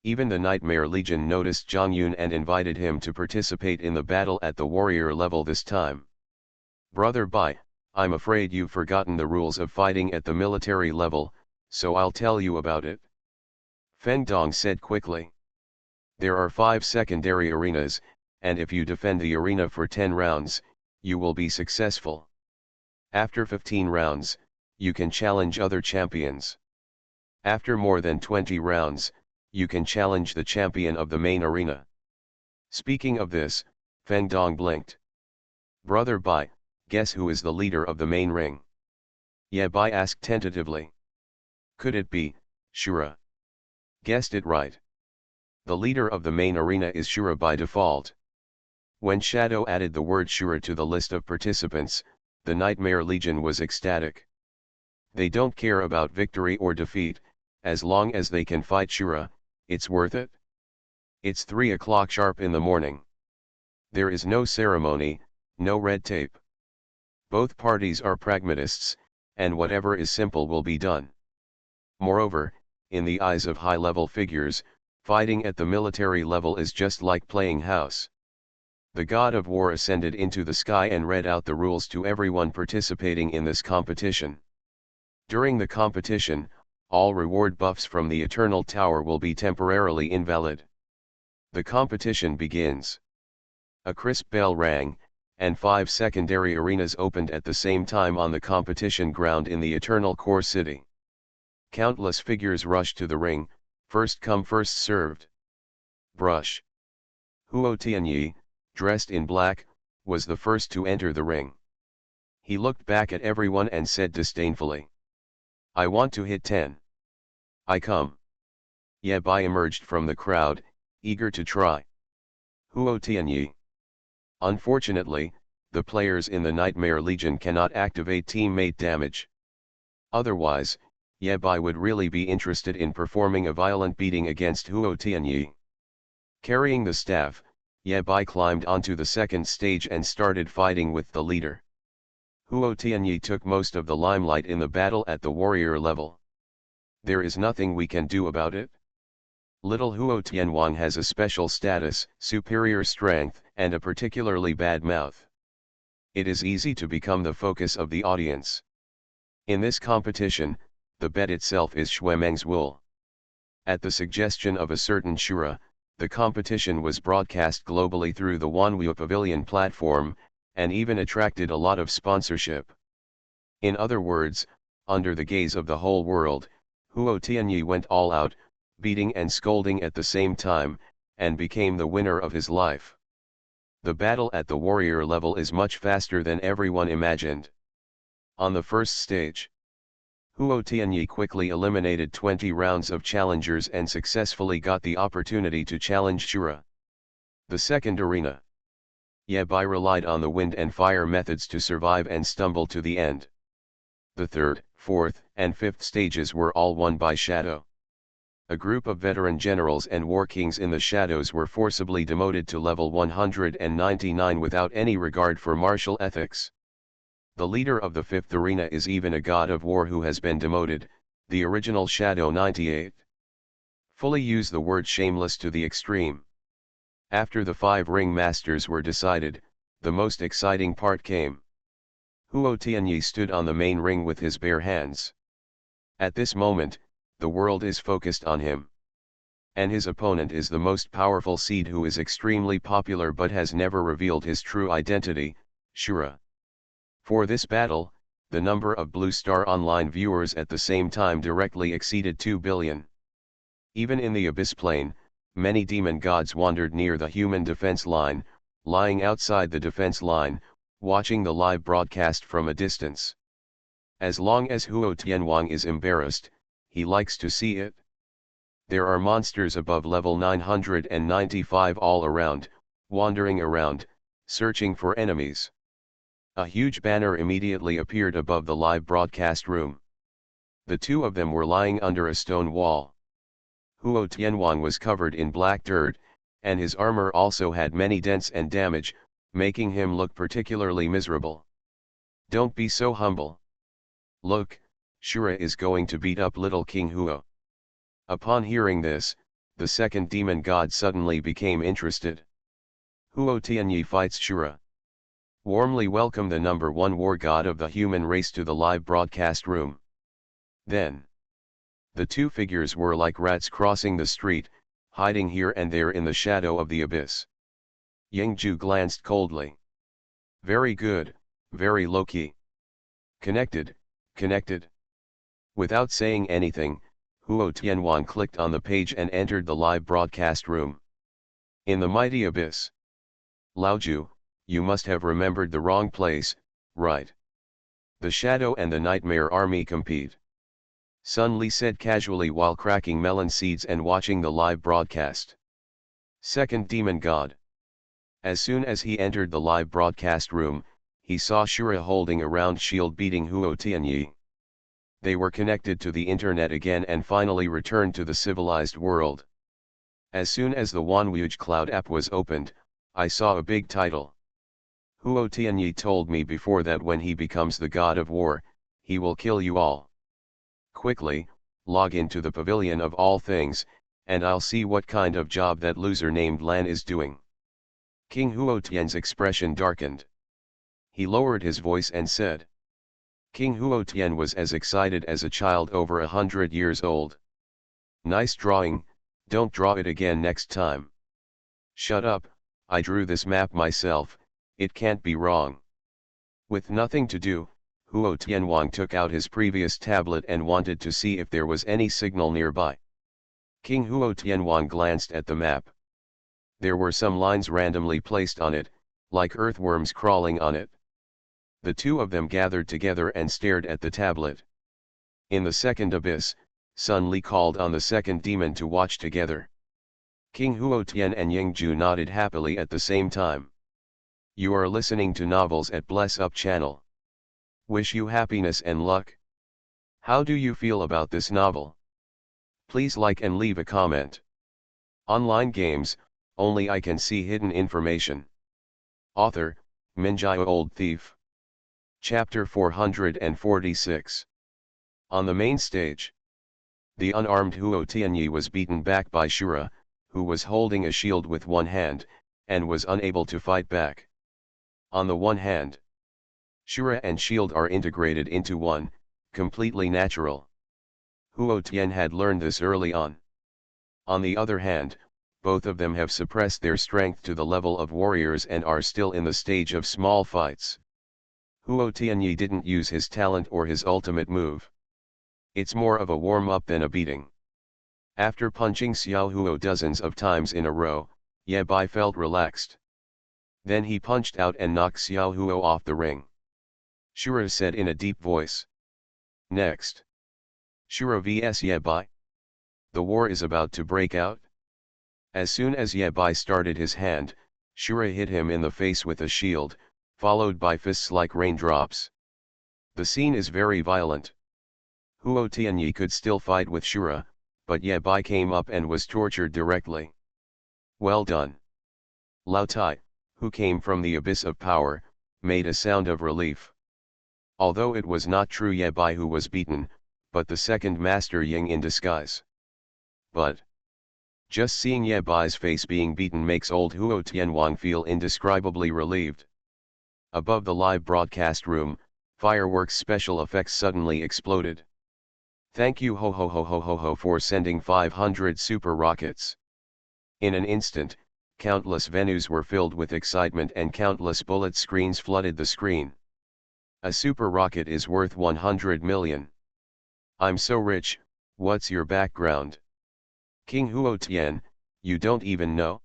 Even the Nightmare Legion noticed Zhang Yun and invited him to participate in the battle at the warrior level this time. "Brother Bai, I'm afraid you've forgotten the rules of fighting at the military level, so I'll tell you about it." Feng Dong said quickly. There are 5 secondary arenas, and if you defend the arena for 10 rounds, you will be successful. After 15 rounds, you can challenge other champions. After more than 20 rounds, you can challenge the champion of the main arena. Speaking of this, Feng Dong blinked. "Brother Bai, guess who is the leader of the main ring?" Yabai asked tentatively. "Could it be Shura?" "Guessed it right. The leader of the main arena is Shura by default." When Shadow added the word Shura to the list of participants, the Nightmare Legion was ecstatic. They don't care about victory or defeat, as long as they can fight Shura, it's worth it. It's 3 o'clock sharp in the morning. There is no ceremony, no red tape. Both parties are pragmatists, and whatever is simple will be done. Moreover, in the eyes of high-level figures, fighting at the military level is just like playing house. The god of war ascended into the sky and read out the rules to everyone participating in this competition. During the competition, all reward buffs from the Eternal Tower will be temporarily invalid. The competition begins. A crisp bell rang, and 5 secondary arenas opened at the same time on the competition ground in the Eternal Core City. Countless figures rushed to the ring, first come first served. Brush. Huo Tianyi, dressed in black, was the first to enter the ring. He looked back at everyone and said disdainfully, "I want to hit 10. I come." Ye Bai emerged from the crowd, eager to try. Huo Tianyi. Unfortunately, the players in the Nightmare Legion cannot activate teammate damage. Otherwise, Ye Bai would really be interested in performing a violent beating against Huo Tianyi. Carrying the staff, Ye Bai climbed onto the second stage and started fighting with the leader. Huo Tianyi took most of the limelight in the battle at the warrior level. There is nothing we can do about it. Little Huo Tianwang has a special status, superior strength, and a particularly bad mouth. It is easy to become the focus of the audience. In this competition, the bet itself is Xuemeng's wool. At the suggestion of a certain Shura, the competition was broadcast globally through the Wanwu Pavilion platform, and even attracted a lot of sponsorship. In other words, under the gaze of the whole world, Huo Tianyi went all out, beating and scolding at the same time, and became the winner of his life. The battle at the warrior level is much faster than everyone imagined. On the first stage, Huo Tianyi quickly eliminated 20 rounds of challengers and successfully got the opportunity to challenge Shura. The second arena, Ye Bai relied on the wind and fire methods to survive and stumble to the end. The third, fourth, and fifth stages were all won by Shadow. A group of veteran generals and war kings in the shadows were forcibly demoted to level 199 without any regard for martial ethics. The leader of the fifth arena is even a god of war who has been demoted, the original Shadow 98. Fully use the word shameless to the extreme. After the 5 ring masters were decided, the most exciting part came. Huo Tianyi stood on the main ring with his bare hands. At this moment, the world is focused on him. And his opponent is the most powerful seed who is extremely popular but has never revealed his true identity, Shura. For this battle, the number of Blue Star Online viewers at the same time directly exceeded 2 billion. Even in the Abyss Plane, many demon gods wandered near the human defense line, lying outside the defense line, watching the live broadcast from a distance. As long as Huo Tianwang is embarrassed, he likes to see it. There are monsters above level 995 all around, wandering around, searching for enemies. A huge banner immediately appeared above the live broadcast room. The 2 of them were lying under a stone wall. Huo Tianwang was covered in black dirt, and his armor also had many dents and damage, making him look particularly miserable. Don't be so humble. Look, Shura is going to beat up little King Huo. Upon hearing this, the second demon god suddenly became interested. Huo Tianyi fights Shura. Warmly welcome the number 1 war god of the human race to the live broadcast room. Then, the 2 figures were like rats crossing the street, hiding here and there in the shadow of the abyss. Yingju glanced coldly. Very good, very low-key. Connected. Without saying anything, Huo Tianwang clicked on the page and entered the live broadcast room. In the mighty abyss. Laoju, you must have remembered the wrong place, right? The Shadow and the Nightmare Army compete. Sun Li said casually while cracking melon seeds and watching the live broadcast. Second demon god. As soon as he entered the live broadcast room, he saw Shura holding a round shield beating Huo Tianyi. They were connected to the internet again and finally returned to the civilized world. As soon as the Wanwuge Cloud app was opened, I saw a big title. Huo Tianyi told me before that when he becomes the god of war, he will kill you all. Quickly, log into the pavilion of all things, and I'll see what kind of job that loser named Lan is doing. King Huo Tian's expression darkened. He lowered his voice and said. King Huo Tian was as excited as a child over 100 years old. Nice drawing, don't draw it again next time. Shut up, I drew this map myself, it can't be wrong. With nothing to do, Huo Tianwang took out his previous tablet and wanted to see if there was any signal nearby. King Huo Tianwang glanced at the map. There were some lines randomly placed on it, like earthworms crawling on it. The two of them gathered together and stared at the tablet. In the second abyss, Sun Li called on the second demon to watch together. King Huo Tian and Ying Ju nodded happily at the same time. You are listening to Novels at Bless Up channel. Wish you happiness and luck. How do you feel about this novel? Please like and leave a comment. Online games, only I can see hidden information. Author, Minjai Old Thief. Chapter 446. On the main stage, the unarmed Huo Tianyi was beaten back by Shura, who was holding a shield with one hand, and was unable to fight back. On the one hand, Shura and shield are integrated into one, completely natural. Huo Tian had learned this early on. On the other hand, both of them have suppressed their strength to the level of warriors and are still in the stage of small fights. Huo Tianyi didn't use his talent or his ultimate move. It's more of a warm-up than a beating. After punching Xiao Huo dozens of times in a row, Ye Bai felt relaxed. Then he punched out and knocked Xiao Huo off the ring. Shura said in a deep voice. Next. Shura vs Ye Bai. The war is about to break out. As soon as Ye Bai started his hand, Shura hit him in the face with a shield, followed by fists like raindrops. The scene is very violent. Huo Tianyi could still fight with Shura, but Ye Bai came up and was tortured directly. Well done. Lao Tai, who came from the abyss of power, made a sound of relief. Although it was not true Ye Bai who was beaten, but the second master Ying in disguise. But just seeing Ye Bai's face being beaten makes old Huo Tianwang feel indescribably relieved. Above the live broadcast room, fireworks special effects suddenly exploded. Thank you ho ho ho ho ho ho for sending 500 super rockets. In an instant, countless venues were filled with excitement and countless bullet screens flooded the screen. A super rocket is worth 100 million. I'm so rich, what's your background? King Huo Tian, you don't even know?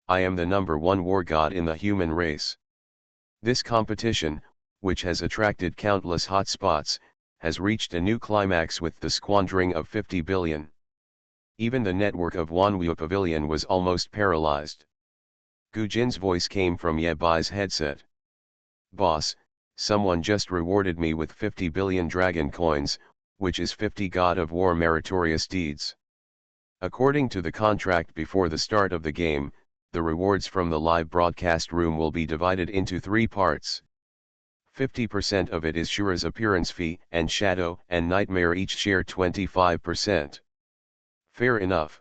I am the #1 war god in the human race. This competition, which has attracted countless hotspots, has reached a new climax with the squandering of 50 billion. Even the network of Wanwu Pavilion was almost paralyzed. Gu Jin's voice came from Ye Bai's headset. Boss, someone just rewarded me with 50 billion dragon coins, which is 50 God of War meritorious deeds. According to the contract before the start of the game, the rewards from the live broadcast room will be divided into 3 parts. 50% of it is Shura's appearance fee, and Shadow and Nightmare each share 25%. Fair enough.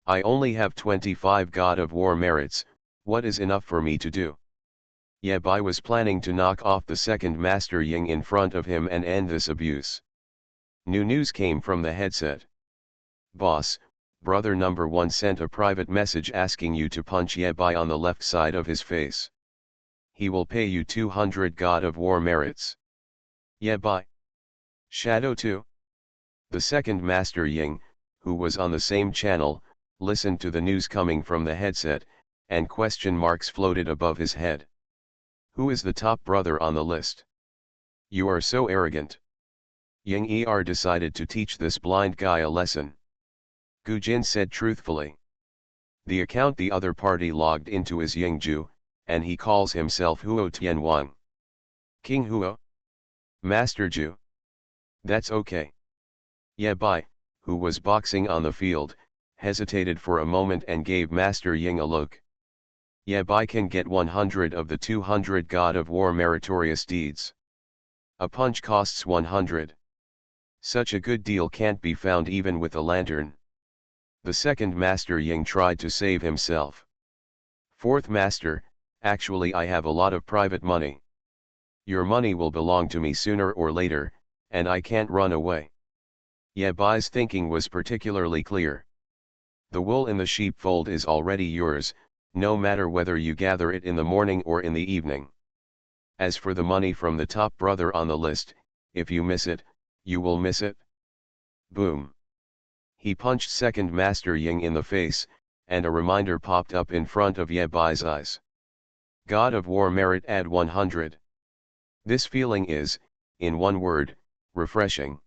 I only have 25 God of War merits, what is enough for me to do? Ye Bai was planning to knock off the second Master Ying in front of him and end this abuse. New news came from the headset. Boss, brother #1 sent a private message asking you to punch Ye Bai on the left side of his face. He will pay you 200 God of War merits. Ye Bai. Shadow 2. The second Master Ying, who was on the same channel, listened to the news coming from the headset, and question marks floated above his head. Who is the top brother on the list? You are so arrogant. Ying Er decided to teach this blind guy a lesson. Gu Jin said truthfully. The account the other party logged into is Yingju, and he calls himself Huo Tianwang. King Huo? Master Ju? That's okay. Ye Bai, who was boxing on the field, hesitated for a moment and gave Master Ying a look. Ye Bai can get 100 of the 200 God of War meritorious deeds. A punch costs 100. Such a good deal can't be found even with a lantern. The second Master Ying tried to save himself. Fourth Master, actually I have a lot of private money. Your money will belong to me sooner or later, and I can't run away. Ye Bai's thinking was particularly clear. The wool in the sheepfold is already yours, no matter whether you gather it in the morning or in the evening. As for the money from the top brother on the list, if you miss it, you will miss it. Boom. He punched second Master Ying in the face, and a reminder popped up in front of Ye Bai's eyes. God of War merit add 100. This feeling is, in one word, refreshing.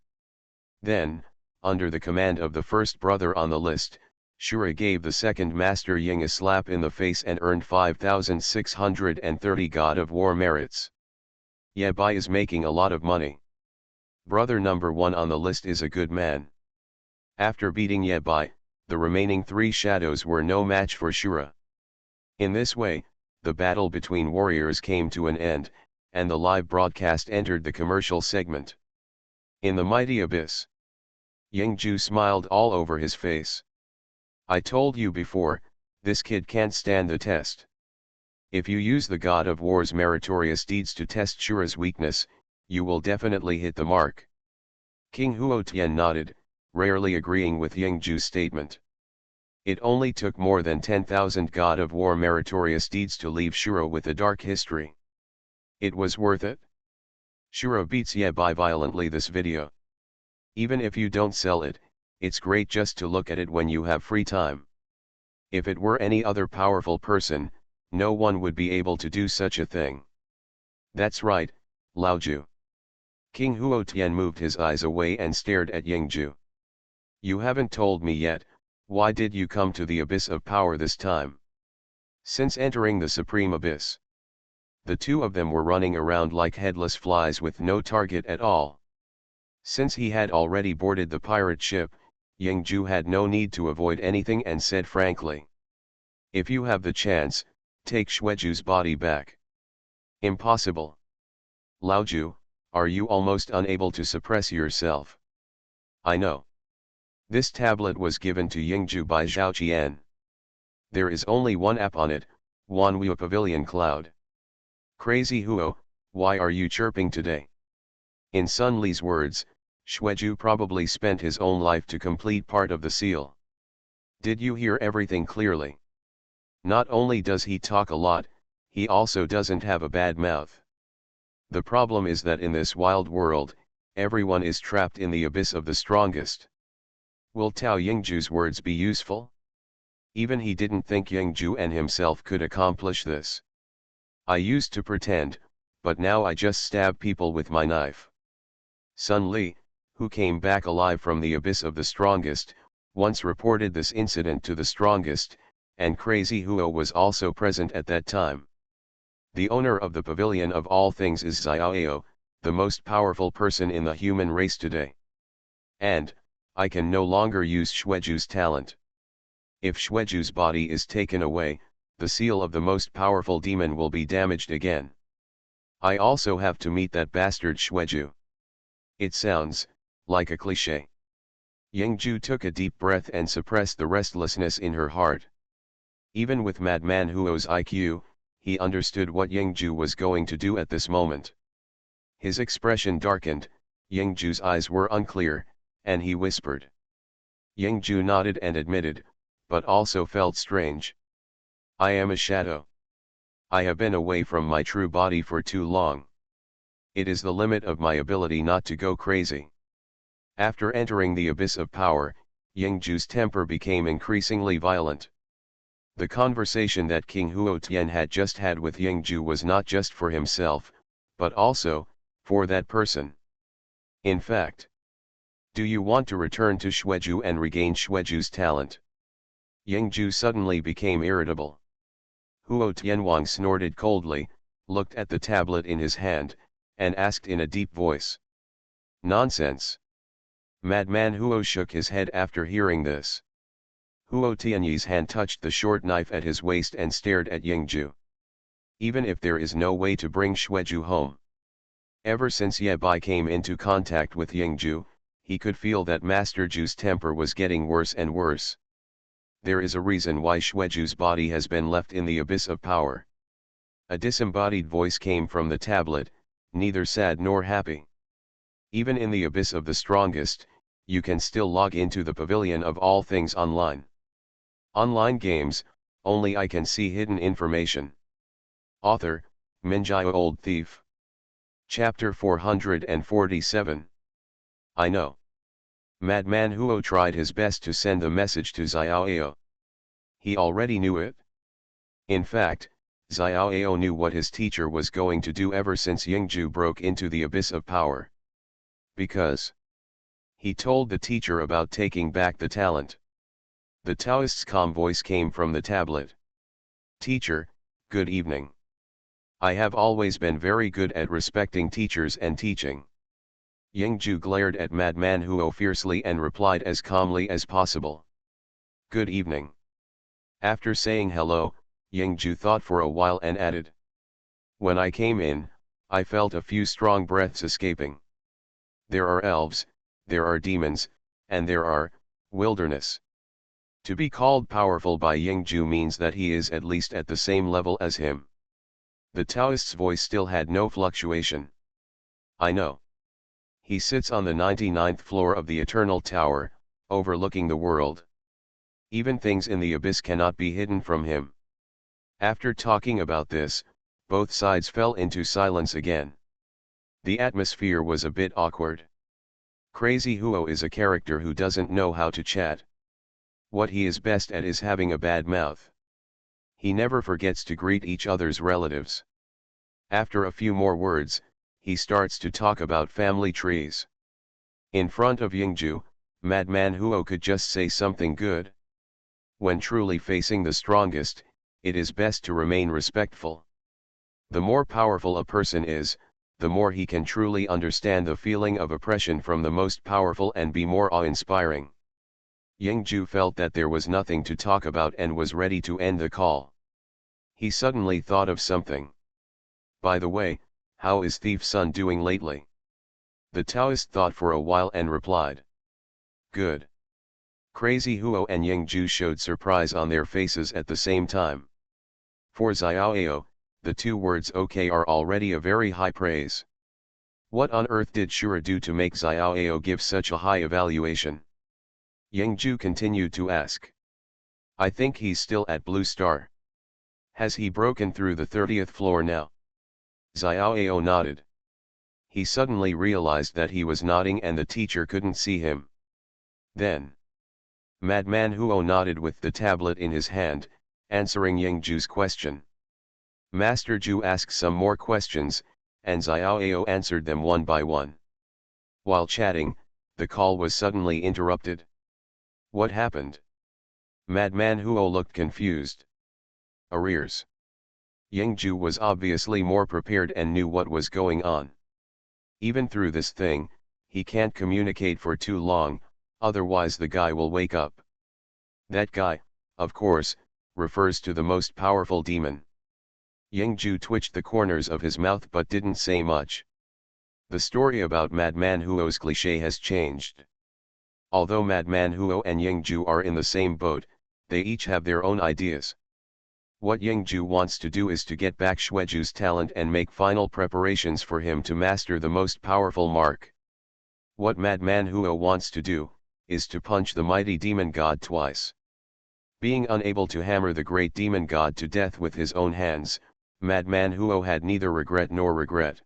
Then, under the command of the first brother on the list, Shura gave the second Master Ying a slap in the face and earned 5,630 God of War merits. Ye Bai is making a lot of money. Brother number 1 on the list is a good man. After beating Ye Bai, the remaining 3 shadows were no match for Shura. In this way, the battle between warriors came to an end, and the live broadcast entered the commercial segment. In the mighty abyss, Yingju smiled all over his face. I told you before, this kid can't stand the test. If you use the God of War's meritorious deeds to test Shura's weakness, you will definitely hit the mark. King Huotian nodded, rarely agreeing with Yingju's statement. It only took more than 10,000 God of War meritorious deeds to leave Shura with a dark history. It was worth it. Shura beats Ye Bai violently this video. Even if you don't sell it, it's great just to look at it when you have free time. If it were any other powerful person, no one would be able to do such a thing. That's right, Laoju. King Huotian moved his eyes away and stared at Yingju. You haven't told me yet, why did you come to the Abyss of Power this time? Since entering the Supreme Abyss, the two of them were running around like headless flies with no target at all. Since he had already boarded the pirate ship, Yingju had no need to avoid anything and said frankly. If you have the chance, take Xueju's body back. Impossible. Laoju, are you almost unable to suppress yourself? I know. This tablet was given to Yingju by Zhao Qian. There is only one app on it, Wanwu Pavilion Cloud. Crazy Huo, why are you chirping today? In Sun Li's words, Xueju probably spent his own life to complete part of the seal. Did you hear everything clearly? Not only does he talk a lot, he also doesn't have a bad mouth. The problem is that in this wild world, everyone is trapped in the abyss of the strongest. Will Tao Yingju's words be useful? Even he didn't think Yingju and himself could accomplish this. I used to pretend, but now I just stab people with my knife. Sun Li, who came back alive from the abyss of the strongest, once reported this incident to the strongest, and Crazy Huo was also present at that time. The owner of the Pavilion of all things is Xiaoyao, the most powerful person in the human race today. And, I can no longer use Xueju's talent. If Xueju's body is taken away, the seal of the most powerful demon will be damaged again. I also have to meet that bastard Xueju. It sounds like a cliché. Yingju took a deep breath and suppressed the restlessness in her heart. Even with Madman Huo's IQ, he understood what Yingju was going to do at this moment. His expression darkened, Yingju's eyes were unclear, and he whispered. Yingju nodded and admitted, but also felt strange. I am a shadow. I have been away from my true body for too long. It is the limit of my ability not to go crazy. After entering the abyss of power, Yingju's temper became increasingly violent. The conversation that King Huotian had just had with Yingju was not just for himself, but also, for that person. In fact, do you want to return to Xueju and regain Xueju's talent? Yingju suddenly became irritable. Huo Tianwang snorted coldly, looked at the tablet in his hand, and asked in a deep voice. Nonsense. Madman Huo shook his head after hearing this. Huo Tianyi's hand touched the short knife at his waist and stared at Yingju. Even if there is no way to bring Xueju home. Ever since Ye Bai came into contact with Yingju, he could feel that Master Ju's temper was getting worse and worse. There is a reason why Xueju's body has been left in the abyss of power. A disembodied voice came from the tablet, neither sad nor happy. Even in the abyss of the strongest, you can still log into the Pavilion of all things online. Online games, only I can see hidden information. Author, Minjai Old Thief. Chapter 447. I know. Madman Huo tried his best to send the message to Xiaoyao. He already knew it. In fact, Xiaoao knew what his teacher was going to do ever since Yingju broke into the abyss of power. Because he told the teacher about taking back the talent. The Taoist's calm voice came from the tablet. Teacher, good evening. I have always been very good at respecting teachers and teaching. Yingju glared at Madman Huo fiercely and replied as calmly as possible. Good evening. After saying hello, Yingju thought for a while and added. When I came in, I felt a few strong breaths escaping. There are elves, there are demons, and there are wilderness. To be called powerful by Yingju means that he is at least at the same level as him. The Taoist's voice still had no fluctuation. I know. He sits on the 99th floor of the Eternal Tower, overlooking the world. Even things in the abyss cannot be hidden from him. After talking about this, both sides fell into silence again. The atmosphere was a bit awkward. Crazy Huo is a character who doesn't know how to chat. What he is best at is having a bad mouth. He never forgets to greet each other's relatives. After a few more words, he starts to talk about family trees. In front of Yingju, Madman Huo could just say something good. When truly facing the strongest, it is best to remain respectful. The more powerful a person is, the more he can truly understand the feeling of oppression from the most powerful and be more awe-inspiring. Yingju felt that there was nothing to talk about and was ready to end the call. He suddenly thought of something. By the way, how is Thief Sun doing lately? The Taoist thought for a while and replied. Good. Crazy Huo and Yingju showed surprise on their faces at the same time. For Xiaoao, the two words okay are already a very high praise. What on earth did Shura do to make Xiaoao give such a high evaluation? Yingju continued to ask. I think he's still at Blue Star. Has he broken through the 30th floor now? Xiaoao nodded. He suddenly realized that he was nodding and the teacher couldn't see him. Then Madman Huo nodded with the tablet in his hand, answering Yingju's question. Master Zhu asked some more questions, and Xiaoao answered them one by one. While chatting, the call was suddenly interrupted. What happened? Madman Huo looked confused. Arrears. Yingju was obviously more prepared and knew what was going on. Even through this thing, he can't communicate for too long, otherwise the guy will wake up. That guy, of course, refers to the most powerful demon. Yingju twitched the corners of his mouth but didn't say much. The story about Madman Huo's cliché has changed. Although Madman Huo and Yingju are in the same boat, they each have their own ideas. What Yingju wants to do is to get back Xueju's talent and make final preparations for him to master the most powerful mark. What Madman Huo wants to do, is to punch the mighty demon god twice. Being unable to hammer the great demon god to death with his own hands, Madman Huo had neither regret nor regret.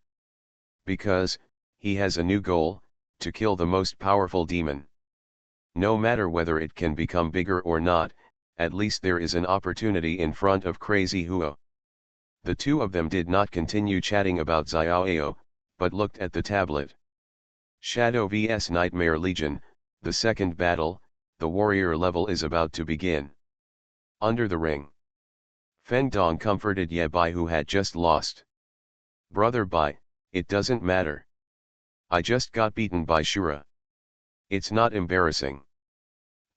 Because, he has a new goal, to kill the most powerful demon. No matter whether it can become bigger or not, at least there is an opportunity in front of Crazy Huo. The two of them did not continue chatting about Xiaoao, but looked at the tablet. Shadow vs Nightmare Legion, the second battle, the warrior level is about to begin. Under the ring. Feng Dong comforted Ye Bai who had just lost. Brother Bai, it doesn't matter. I just got beaten by Shura. It's not embarrassing.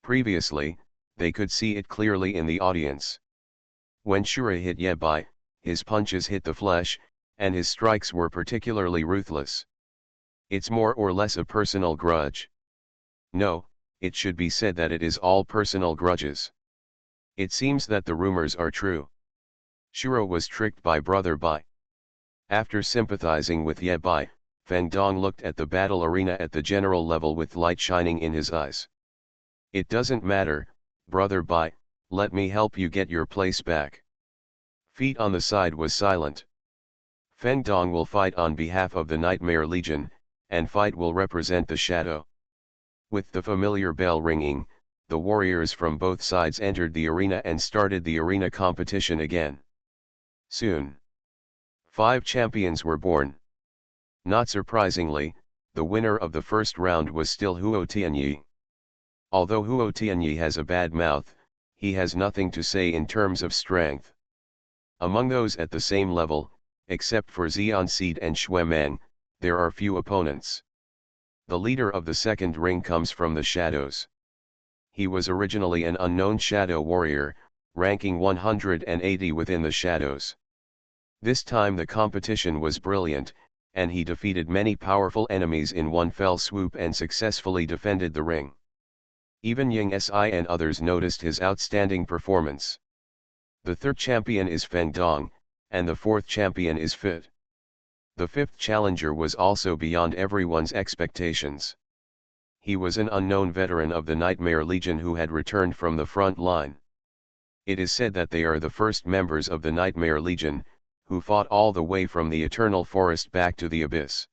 Previously, they could see it clearly in the audience. When Shura hit Ye Bai, his punches hit the flesh, and his strikes were particularly ruthless. It's more or less a personal grudge. No, it should be said that it is all personal grudges. It seems that the rumors are true. Shura was tricked by Brother Bai. After sympathizing with Ye Bai, Feng Dong looked at the battle arena at the general level with light shining in his eyes. It doesn't matter, Brother Bai, let me help you get your place back. Feet on the side was silent. Feng Dong will fight on behalf of the Nightmare Legion, and fight will represent the shadow. With the familiar bell ringing, the warriors from both sides entered the arena and started the arena competition again. Soon, 5 champions were born. Not surprisingly, the winner of the first round was still Huo Tianyi. Although Huo Tianyi has a bad mouth, he has nothing to say in terms of strength. Among those at the same level, except for Xian Seed and Xue Meng, there are few opponents. The leader of the second ring comes from the shadows. He was originally an unknown shadow warrior, ranking 180 within the shadows. This time the competition was brilliant, and he defeated many powerful enemies in one fell swoop and successfully defended the ring. Even Ying Si and others noticed his outstanding performance. The third champion is Feng Dong, and the fourth champion is Fit. The fifth challenger was also beyond everyone's expectations. He was an unknown veteran of the Nightmare Legion who had returned from the front line. It is said that they are the first members of the Nightmare Legion, who fought all the way from the Eternal Forest back to the Abyss.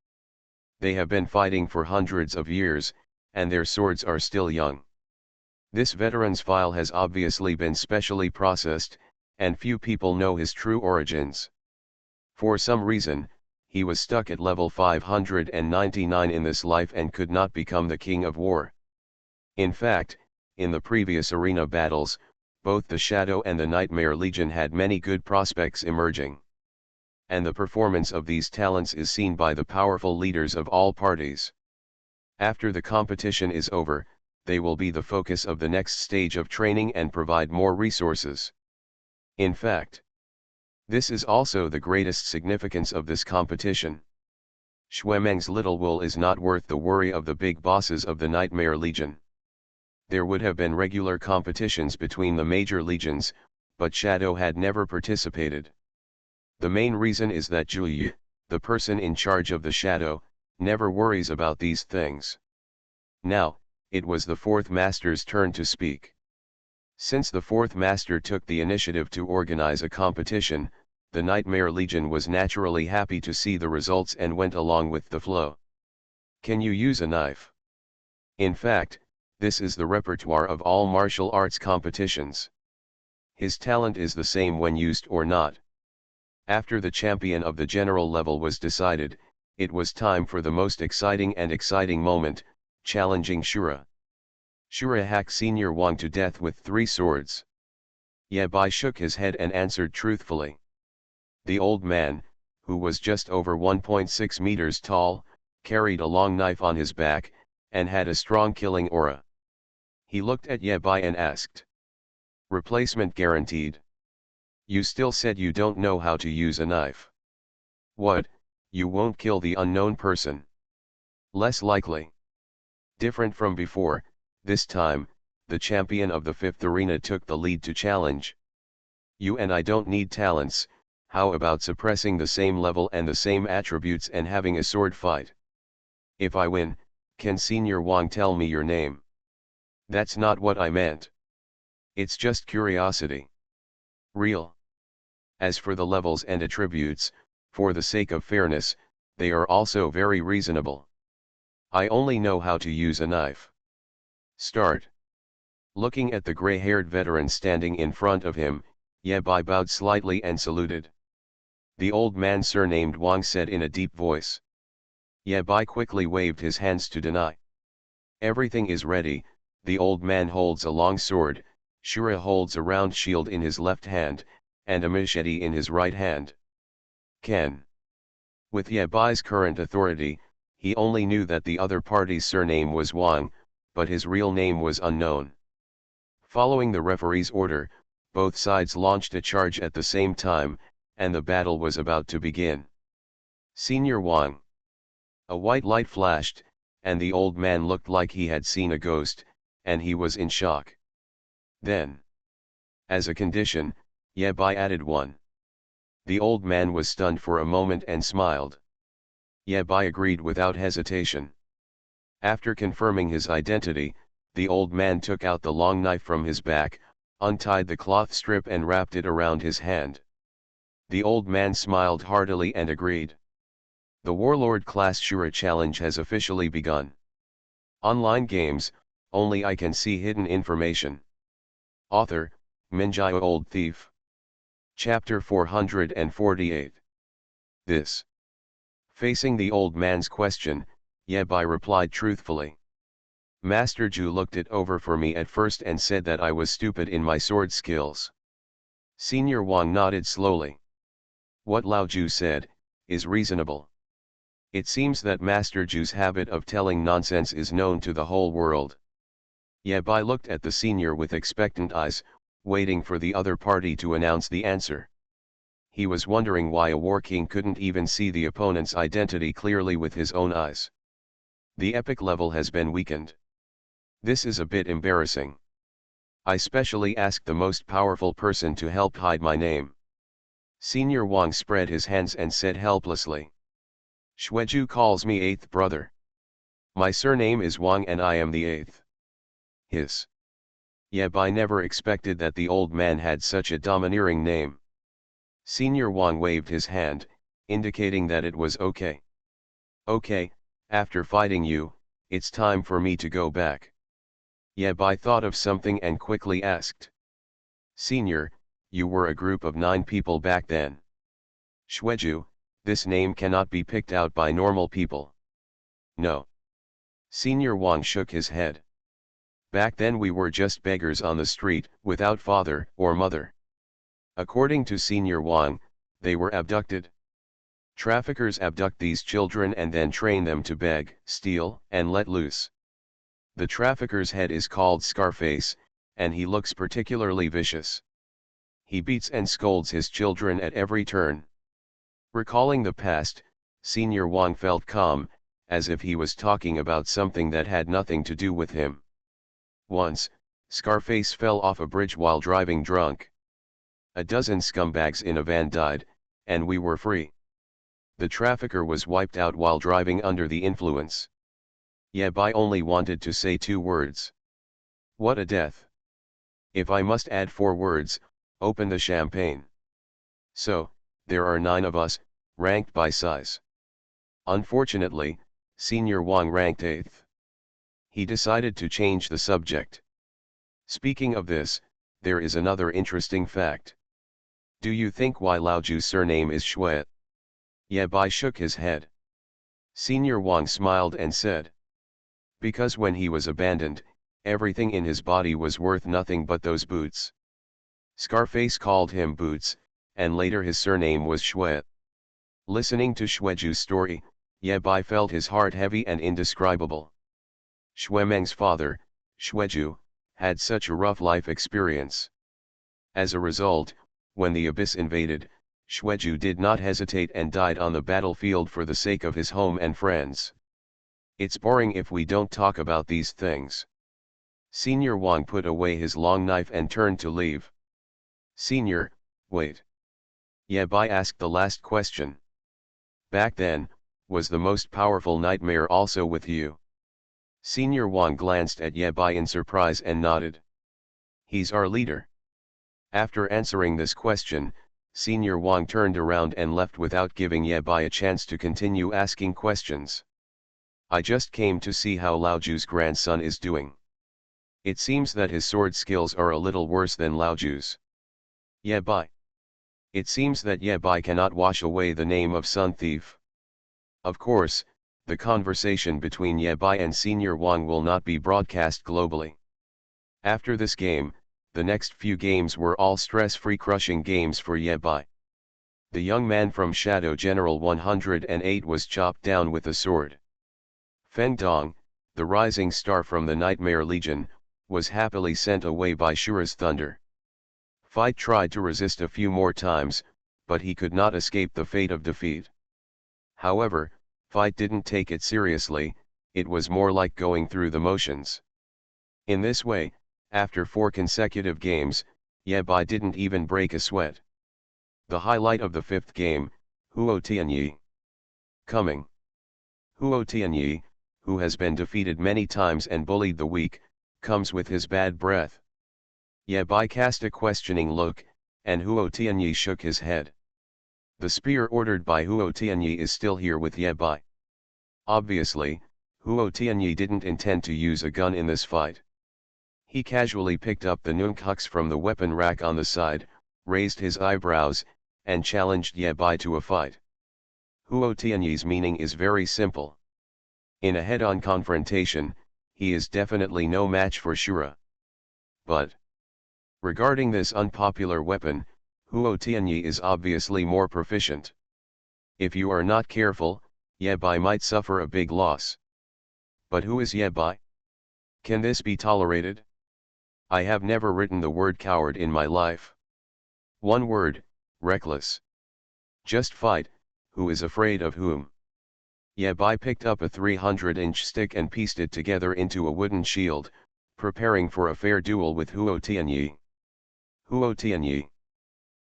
They have been fighting for hundreds of years, and their swords are still young. This veteran's file has obviously been specially processed, and few people know his true origins. For some reason, he was stuck at level 599 in this life and could not become the King of War. In fact, in the previous arena battles, both the Shadow and the Nightmare Legion had many good prospects emerging. And the performance of these talents is seen by the powerful leaders of all parties. After the competition is over, they will be the focus of the next stage of training and provide more resources. In fact, this is also the greatest significance of this competition. Xue Meng's little wool is not worth the worry of the big bosses of the Nightmare Legion. There would have been regular competitions between the major legions, but Shadow had never participated. The main reason is that Zhu Yu, the person in charge of the Shadow, never worries about these things. Now, it was the fourth master's turn to speak. Since the fourth master took the initiative to organize a competition, the Nightmare Legion was naturally happy to see the results and went along with the flow. Can you use a knife? In fact, this is the repertoire of all martial arts competitions. His talent is the same when used or not. After the champion of the general level was decided, it was time for the most exciting moment, challenging Shura. Shura hacked Senior Wang to death with 3 swords. Ye Bai shook his head and answered truthfully. The old man, who was just over 1.6 meters tall, carried a long knife on his back, and had a strong killing aura. He looked at Ye Bai and asked. Replacement guaranteed. You still said you don't know how to use a knife. What, you won't kill the unknown person? Less likely. Different from before, this time, the champion of the fifth arena took the lead to challenge. You and I don't need talents, how about suppressing the same level and the same attributes and having a sword fight? If I win, can Senior Wang tell me your name? That's not what I meant. It's just curiosity. Real. As for the levels and attributes, for the sake of fairness, they are also very reasonable. I only know how to use a knife. Start. Looking at the gray-haired veteran standing in front of him, Ye Bai bowed slightly and saluted. The old man surnamed Wang said in a deep voice. Ye Bai quickly waved his hands to deny. Everything is ready. The old man holds a long sword, Shura holds a round shield in his left hand, and a machete in his right hand. Ken. With Ye Bai's current authority, he only knew that the other party's surname was Wang, but his real name was unknown. Following the referee's order, both sides launched a charge at the same time, and the battle was about to begin. Senior Wang. A white light flashed, and the old man looked like he had seen a ghost, and he was in shock. Then, as a condition, Ye Bai added 1. The old man was stunned for a moment and smiled. Ye Bai agreed without hesitation. After confirming his identity, the old man took out the long knife from his back, untied the cloth strip and wrapped it around his hand. The old man smiled heartily and agreed. The Warlord class Shura challenge has officially begun. Online games, only I can see hidden information. Author, Minjai Old Thief. Chapter 448. This. Facing the old man's question, Yebai replied truthfully. Master Ju looked it over for me at first and said that I was stupid in my sword skills. Senior Wang nodded slowly. What Lao Ju said, is reasonable. It seems that Master Ju's habit of telling nonsense is known to the whole world. Yebai looked at the senior with expectant eyes, waiting for the other party to announce the answer. He was wondering why a war king couldn't even see the opponent's identity clearly with his own eyes. The epic level has been weakened. This is a bit embarrassing. I specially asked the most powerful person to help hide my name. Senior Wang spread his hands and said helplessly. Xueju calls me eighth brother. My surname is Wang and I am the eighth. His. Yebai never expected that the old man had such a domineering name. Senior Wang waved his hand, indicating that it was okay. Okay, after fighting you, it's time for me to go back. Yebai thought of something and quickly asked. Senior, you were a group of 9 people back then. Xueju, this name cannot be picked out by normal people. No. Senior Wang shook his head. Back then we were just beggars on the street, without father or mother. According to Senior Wang, they were abducted. Traffickers abduct these children and then train them to beg, steal, and let loose. The trafficker's head is called Scarface, and he looks particularly vicious. He beats and scolds his children at every turn. Recalling the past, Senior Wang felt calm, as if he was talking about something that had nothing to do with him. Once, Scarface fell off a bridge while driving drunk. A dozen scumbags in a van died, and we were free. The trafficker was wiped out while driving under the influence. Yebai only wanted to say 2 words. What a death! If I must add 4 words, open the champagne. So, there are 9 of us, ranked by size. Unfortunately, Senior Wang ranked 8th. He decided to change the subject. Speaking of this, there is another interesting fact. Do you think why Lao Ju's surname is Xue? Yebai shook his head. Senior Wang smiled and said. Because when he was abandoned, everything in his body was worth nothing but those boots. Scarface called him Boots, and later his surname was Xue. Listening to Xueju's story, Yebai felt his heart heavy and indescribable. Xuemeng's father, Xueju, had such a rough life experience. As a result, when the abyss invaded, Xueju did not hesitate and died on the battlefield for the sake of his home and friends. It's boring if we don't talk about these things. Senior Wang put away his long knife and turned to leave. Senior, wait. Yebai asked the last question. Back then, was the most powerful nightmare also with you? Senior Wang glanced at Yebai in surprise and nodded. He's our leader. After answering this question, Senior Wang turned around and left without giving Yebai a chance to continue asking questions. I just came to see how Lao Ju's grandson is doing. It seems that his sword skills are a little worse than Lao Ju's. Yebai. It seems that Yebai cannot wash away the name of Sun Thief. Of course, the conversation between Yebai and Senior Wang will not be broadcast globally. After this game, the next few games were all stress-free crushing games for Yebai. The young man from Shadow General 108 was chopped down with a sword. Feng Dong, the rising star from the Nightmare Legion, was happily sent away by Shura's thunder. Fight tried to resist a few more times, but he could not escape the fate of defeat. However, Fight didn't take it seriously, it was more like going through the motions. In this way, after 4 consecutive games, Yebai didn't even break a sweat. The highlight of the 5th game, Huo Tianyi. Coming. Huo Tianyi, who has been defeated many times and bullied the weak, comes with his bad breath. Yebai cast a questioning look, and Huo Tianyi shook his head. The spear ordered by Huo Tianyi is still here with Yebai. Obviously, Huo Tianyi didn't intend to use a gun in this fight. He casually picked up the nunchucks from the weapon rack on the side, raised his eyebrows, and challenged Ye Bai to a fight. Huo Tianyi's meaning is very simple. In a head-on confrontation, he is definitely no match for Shura. But regarding this unpopular weapon, Huo Tianyi is obviously more proficient. If you are not careful, Ye Bai might suffer a big loss. But who is Ye Bai? Can this be tolerated? I have never written the word coward in my life. One word, reckless. Just fight, who is afraid of whom? Ye Bai picked up a 300-inch stick and pieced it together into a wooden shield, preparing for a fair duel with Huo Tianyi. Huo Tianyi,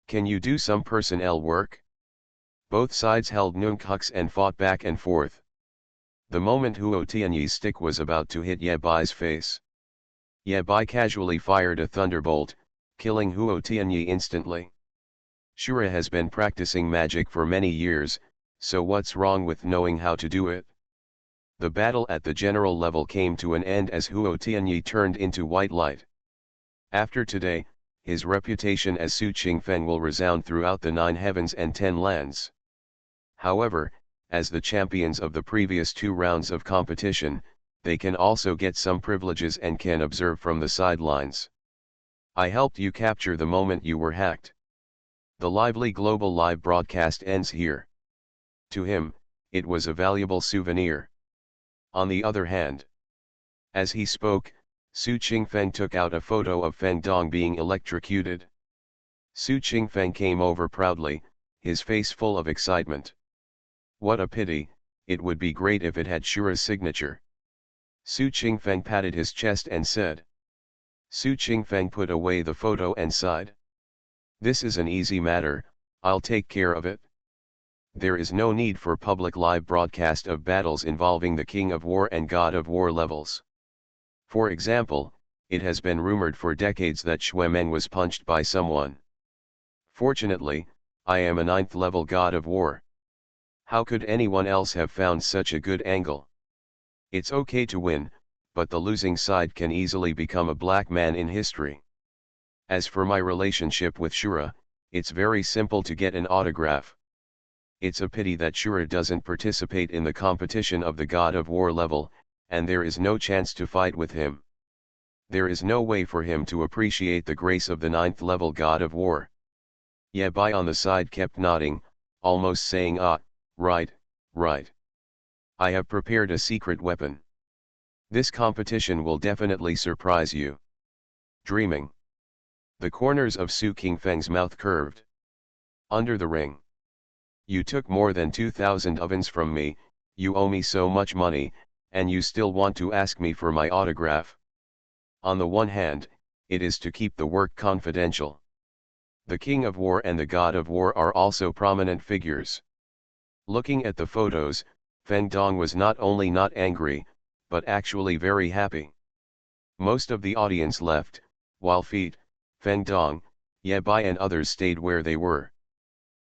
can you do some personnel work? Both sides held nunchucks and fought back and forth. The moment Huo Tianyi's stick was about to hit Ye Bai's face, Ye Bai casually fired a thunderbolt, killing Huo Tianyi instantly. Shura has been practicing magic for many years, so what's wrong with knowing how to do it? The battle at the general level came to an end as Huo Tianyi turned into white light. After today, his reputation as Su Qingfeng will resound throughout the 9 heavens and 10 lands. However, as the champions of the previous 2 rounds of competition, they can also get some privileges and can observe from the sidelines. I helped you capture the moment you were hacked. The lively global live broadcast ends here. To him, it was a valuable souvenir. On the other hand, as he spoke, Su Qingfeng took out a photo of Feng Dong being electrocuted. Su Qingfeng came over proudly, his face full of excitement. What a pity, it would be great if it had Shura's signature. Su Qingfeng patted his chest and said. Su Qingfeng put away the photo and sighed. This is an easy matter, I'll take care of it. There is no need for public live broadcast of battles involving the King of War and God of War levels. For example, it has been rumored for decades that Xue Meng was punched by someone. Fortunately, I am a 9th level God of War. How could anyone else have found such a good angle? It's okay to win, but the losing side can easily become a black man in history. As for my relationship with Shura, it's very simple to get an autograph. It's a pity that Shura doesn't participate in the competition of the God of War level, and there is no chance to fight with him. There is no way for him to appreciate the grace of the 9th level God of War. Ye Bai on the side kept nodding, almost saying right, right. I have prepared a secret weapon. This competition will definitely surprise you. Dreaming. The corners of Su Qingfeng's mouth curved. Under the ring. You took more than 2,000 ovens from me, you owe me so much money, and you still want to ask me for my autograph. On the one hand, it is to keep the work confidential. The King of War and the God of War are also prominent figures. Looking at the photos, Feng Dong was not only not angry, but actually very happy. Most of the audience left, while Feng Dong, Ye Bai and others stayed where they were.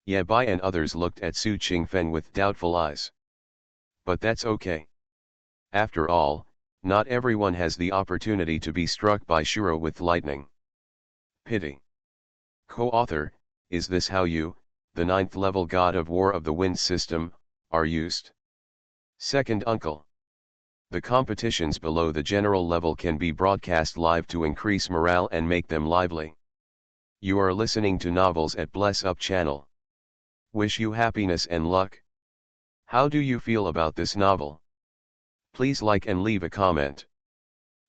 Ye Bai and others looked at Su Qingfeng with doubtful eyes. But that's okay. After all, not everyone has the opportunity to be struck by Shura with lightning. Pity. Co-author, is this how you, the 9th level God of War of the Wind system, are used? Second uncle. The competitions below the general level can be broadcast live to increase morale and make them lively. You are listening to Novels at Bless Up channel. Wish you happiness and luck. How do you feel about this novel? Please like and leave a comment.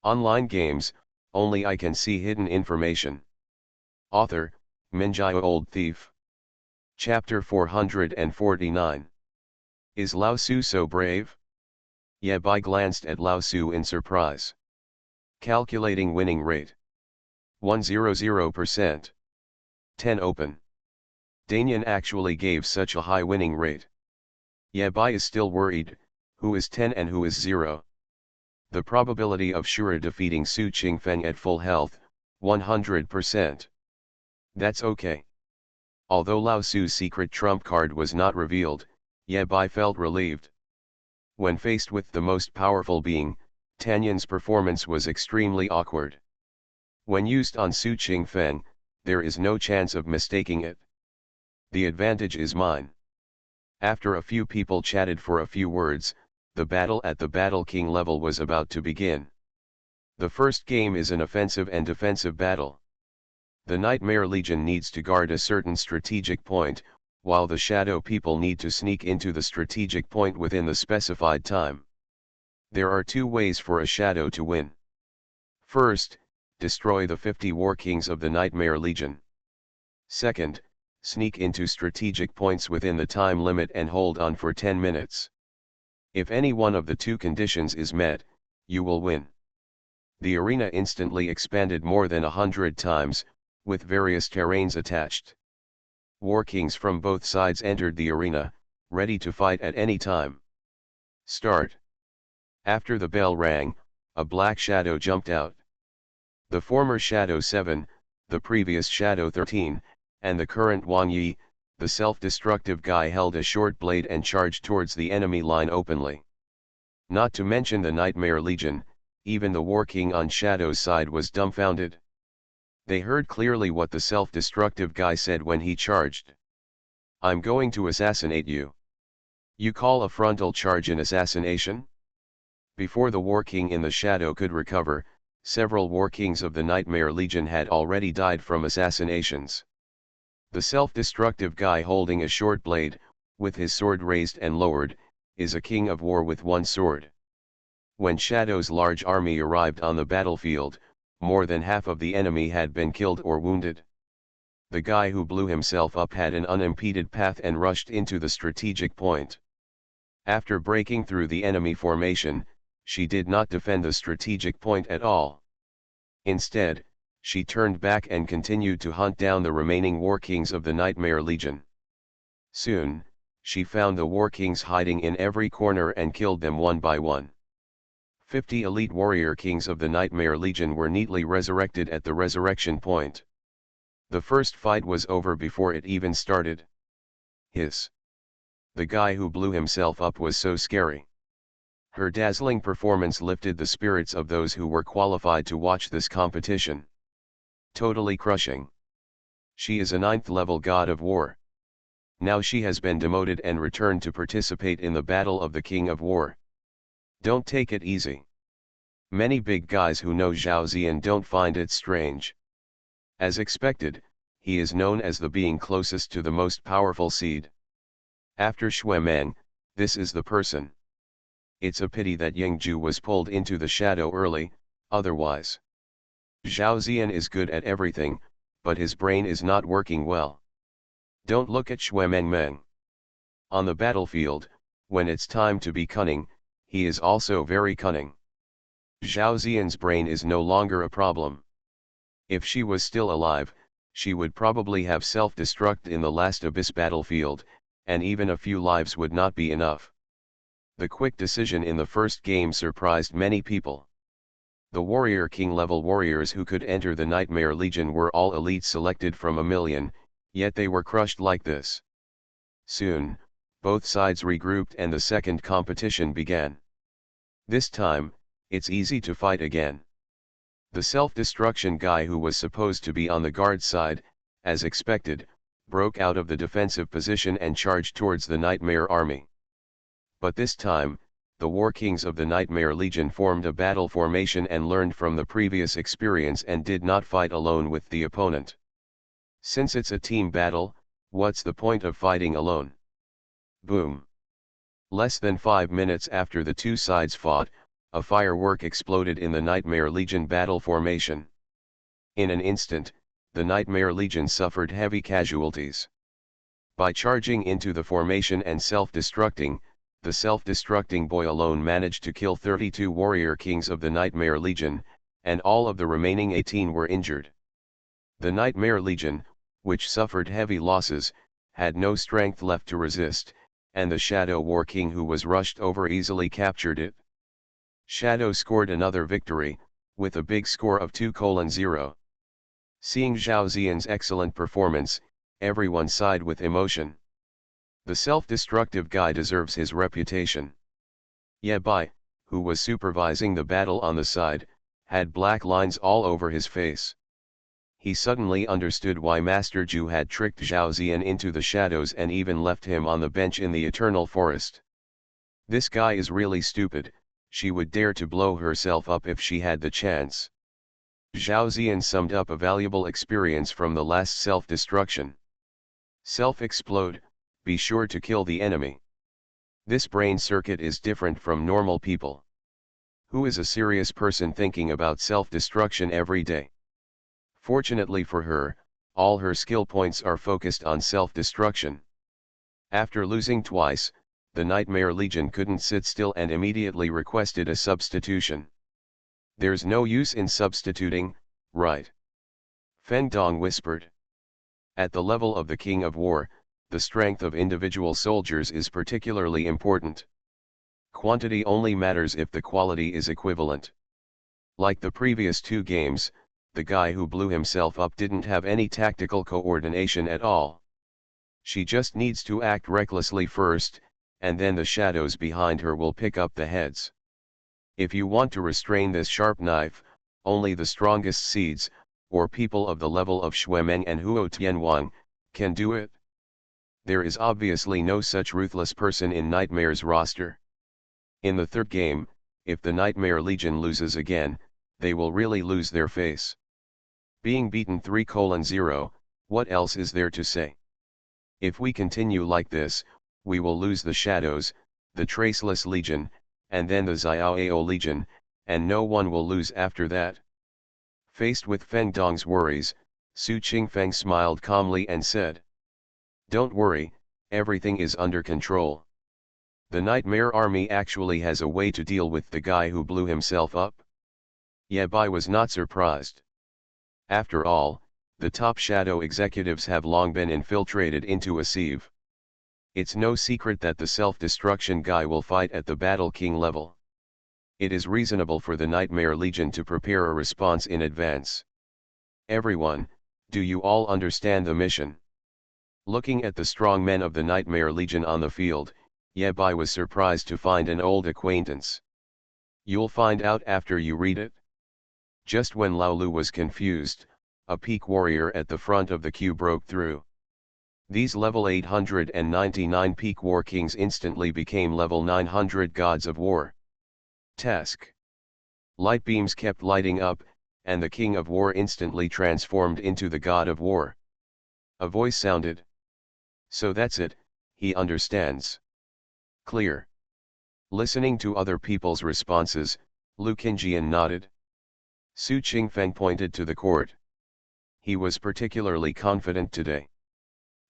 Online games, only I can see hidden information. Author, Minjai Old Thief. Chapter 449. Is Lao Su so brave? Ye Bai glanced at Lao Su in surprise. Calculating winning rate. 100%. 10 open. Danian actually gave such a high winning rate. Ye Bai is still worried, who is 10 and who is 0? The probability of Shura defeating Su Qingfeng at full health, 100%. That's okay. Although Lao Su's secret trump card was not revealed, Ye Bai felt relieved. When faced with the most powerful being, Tanyan's performance was extremely awkward. When used on Su Qingfeng, there is no chance of mistaking it. The advantage is mine. After a few people chatted for a few words, the battle at the Battle King level was about to begin. The first game is an offensive and defensive battle. The Nightmare Legion needs to guard a certain strategic point, while the Shadow people need to sneak into the strategic point within the specified time. There are two ways for a Shadow to win. First, destroy the 50 War Kings of the Nightmare Legion. Second, sneak into strategic points within the time limit and hold on for 10 minutes. If any one of the two conditions is met, you will win. The arena instantly expanded more than 100 times, with various terrains attached. War Kings from both sides entered the arena, ready to fight at any time. Start. After the bell rang, a black shadow jumped out. The former Shadow 7, the previous Shadow 13, and the current Wang Yi, the self-destructive guy, held a short blade and charged towards the enemy line openly. Not to mention the Nightmare Legion, even the War King on Shadow's side was dumbfounded. They heard clearly what the self-destructive guy said when he charged. "I'm going to assassinate you. You call a frontal charge an assassination?" Before the War King in the Shadow could recover, several War Kings of the Nightmare Legion had already died from assassinations. The self-destructive guy holding a short blade, with his sword raised and lowered, is a king of war with one sword. When Shadow's large army arrived on the battlefield, more than half of the enemy had been killed or wounded. The guy who blew himself up had an unimpeded path and rushed into the strategic point. After breaking through the enemy formation, she did not defend the strategic point at all. Instead, she turned back and continued to hunt down the remaining War Kings of the Nightmare Legion. Soon, she found the War Kings hiding in every corner and killed them one by one. 50 elite warrior kings of the Nightmare Legion were neatly resurrected at the resurrection point. The first fight was over before it even started. Hiss. The guy who blew himself up was so scary. Her dazzling performance lifted the spirits of those who were qualified to watch this competition. Totally crushing. She is a 9th level god of war. Now she has been demoted and returned to participate in the battle of the King of War. Don't take it easy. Many big guys who know Zhao Ziyan don't find it strange. As expected, he is known as the being closest to the most powerful seed. After Xuemeng, this is the person. It's a pity that Yingzhu was pulled into the Shadow early, otherwise. Zhao Ziyan is good at everything, but his brain is not working well. Don't look at Xuemeng. On the battlefield, when it's time to be cunning, he is also very cunning. Zhao Ziyan's brain is no longer a problem. If she was still alive, she would probably have self-destruct in the last Abyss battlefield, and even a few lives would not be enough. The quick decision in the first game surprised many people. The Warrior King level warriors who could enter the Nightmare Legion were all elites selected from a million, yet they were crushed like this. Soon, both sides regrouped and the second competition began. This time, it's easy to fight again. The self-destruction guy who was supposed to be on the guard side, as expected, broke out of the defensive position and charged towards the Nightmare army. But this time, the War Kings of the Nightmare Legion formed a battle formation and learned from the previous experience and did not fight alone with the opponent. Since it's a team battle, what's the point of fighting alone? Boom! Less than 5 minutes after the two sides fought, a firework exploded in the Nightmare Legion battle formation. In an instant, the Nightmare Legion suffered heavy casualties. By charging into the formation and self-destructing, the self-destructing boy alone managed to kill 32 warrior kings of the Nightmare Legion, and all of the remaining 18 were injured. The Nightmare Legion, which suffered heavy losses, had no strength left to resist, and the Shadow War King who was rushed over easily captured it. Shadow scored another victory, with a big score of 2:0. Seeing Zhao Ziyan's excellent performance, everyone sighed with emotion. The self-destructive guy deserves his reputation. Yabai, who was supervising the battle on the side, had black lines all over his face. He suddenly understood why Master Zhu had tricked Zhao Ziyan into the shadows and even left him on the bench in the eternal forest. This guy is really stupid. She would dare to blow herself up if she had the chance. Zhao Ziyan summed up a valuable experience from the last self-destruction. Self-explode, be sure to kill the enemy. This brain circuit is different from normal people. Who is a serious person thinking about self-destruction every day? Fortunately for her, all her skill points are focused on self-destruction. After losing twice, the Nightmare Legion couldn't sit still and immediately requested a substitution. There's no use in substituting, right? Feng Dong whispered. At the level of the King of War, the strength of individual soldiers is particularly important. Quantity only matters if the quality is equivalent. Like the previous two games, the guy who blew himself up didn't have any tactical coordination at all. She just needs to act recklessly first, and then the shadows behind her will pick up the heads. If you want to restrain this sharp knife, only the strongest seeds, or people of the level of Xuemeng and Huo Tianwang, can do it. There is obviously no such ruthless person in Nightmare's roster. In the third game, if the Nightmare Legion loses again, they will really lose their face. Being beaten 3:0, what else is there to say? If we continue like this, we will lose the Shadows, the Traceless Legion, and then the Xiaoao Legion, and no one will lose after that. Faced with Feng Dong's worries, Su Qingfeng smiled calmly and said, "Don't worry, everything is under control. The Nightmare Army actually has a way to deal with the guy who blew himself up." Yabai was not surprised. After all, the top shadow executives have long been infiltrated into a sieve. It's no secret that the self-destruction guy will fight at the Battle King level. It is reasonable for the Nightmare Legion to prepare a response in advance. Everyone, do you all understand the mission? Looking at the strong men of the Nightmare Legion on the field, Yabai was surprised to find an old acquaintance. You'll find out after you read it. Just when Lao Lu was confused, a peak warrior at the front of the queue broke through. These level 899 peak war kings instantly became level 900 gods of war. Task. Light beams kept lighting up, and the king of war instantly transformed into the god of war. A voice sounded. So that's it, he understands. Clear. Listening to other people's responses, Lu Qingjian nodded. Su Qingfeng pointed to the court. He was particularly confident today.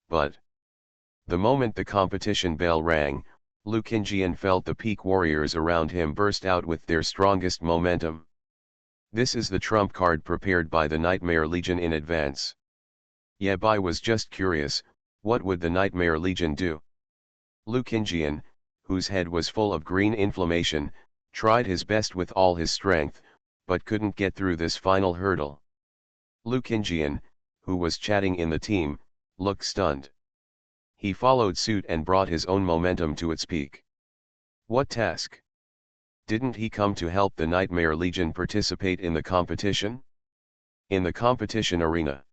But the moment the competition bell rang, Lu Qingjian felt the peak warriors around him burst out with their strongest momentum. This is the trump card prepared by the Nightmare Legion in advance. Yabai was just curious, what would the Nightmare Legion do? Lu Qingjian, whose head was full of green inflammation, tried his best with all his strength, but couldn't get through this final hurdle. Lu Qingjian, who was chatting in the team, looked stunned. He followed suit and brought his own momentum to its peak. What task? Didn't he come to help the Nightmare Legion participate in the competition? In the competition arena,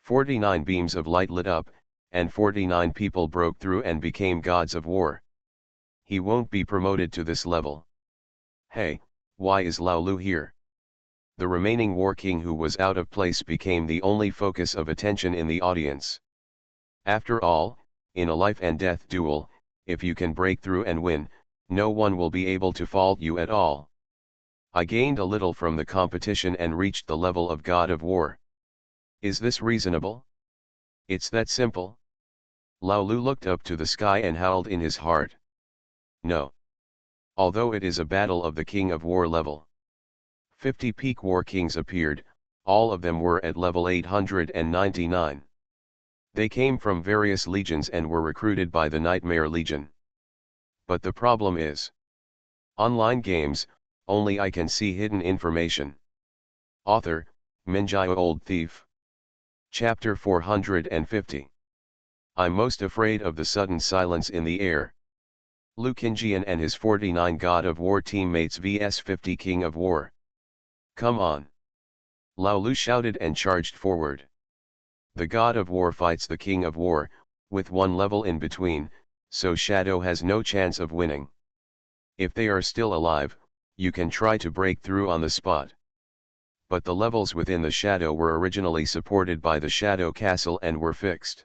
49 beams of light lit up, and 49 people broke through and became gods of war. He won't be promoted to this level. Hey, why is Lao Lu here? The remaining war king who was out of place became the only focus of attention in the audience. After all, in a life and death duel, if you can break through and win, no one will be able to fault you at all. I gained a little from the competition and reached the level of God of War. Is this reasonable? It's that simple. Lao Lu looked up to the sky and howled in his heart. No. Although it is a battle of the King of War level. 50 peak war kings appeared, all of them were at level 899. They came from various legions and were recruited by the Nightmare Legion. But the problem is, online games, only I can see hidden information. Author, Minjai Old Thief. Chapter 450. I'm most afraid of the sudden silence in the air. Lu Qingjian and his 49 God of War teammates vs 50 King of War. Come on! Lao Lu shouted and charged forward. The God of War fights the King of War, with one level in between, so Shadow has no chance of winning. If they are still alive, you can try to break through on the spot. But the levels within the Shadow were originally supported by the Shadow Castle and were fixed.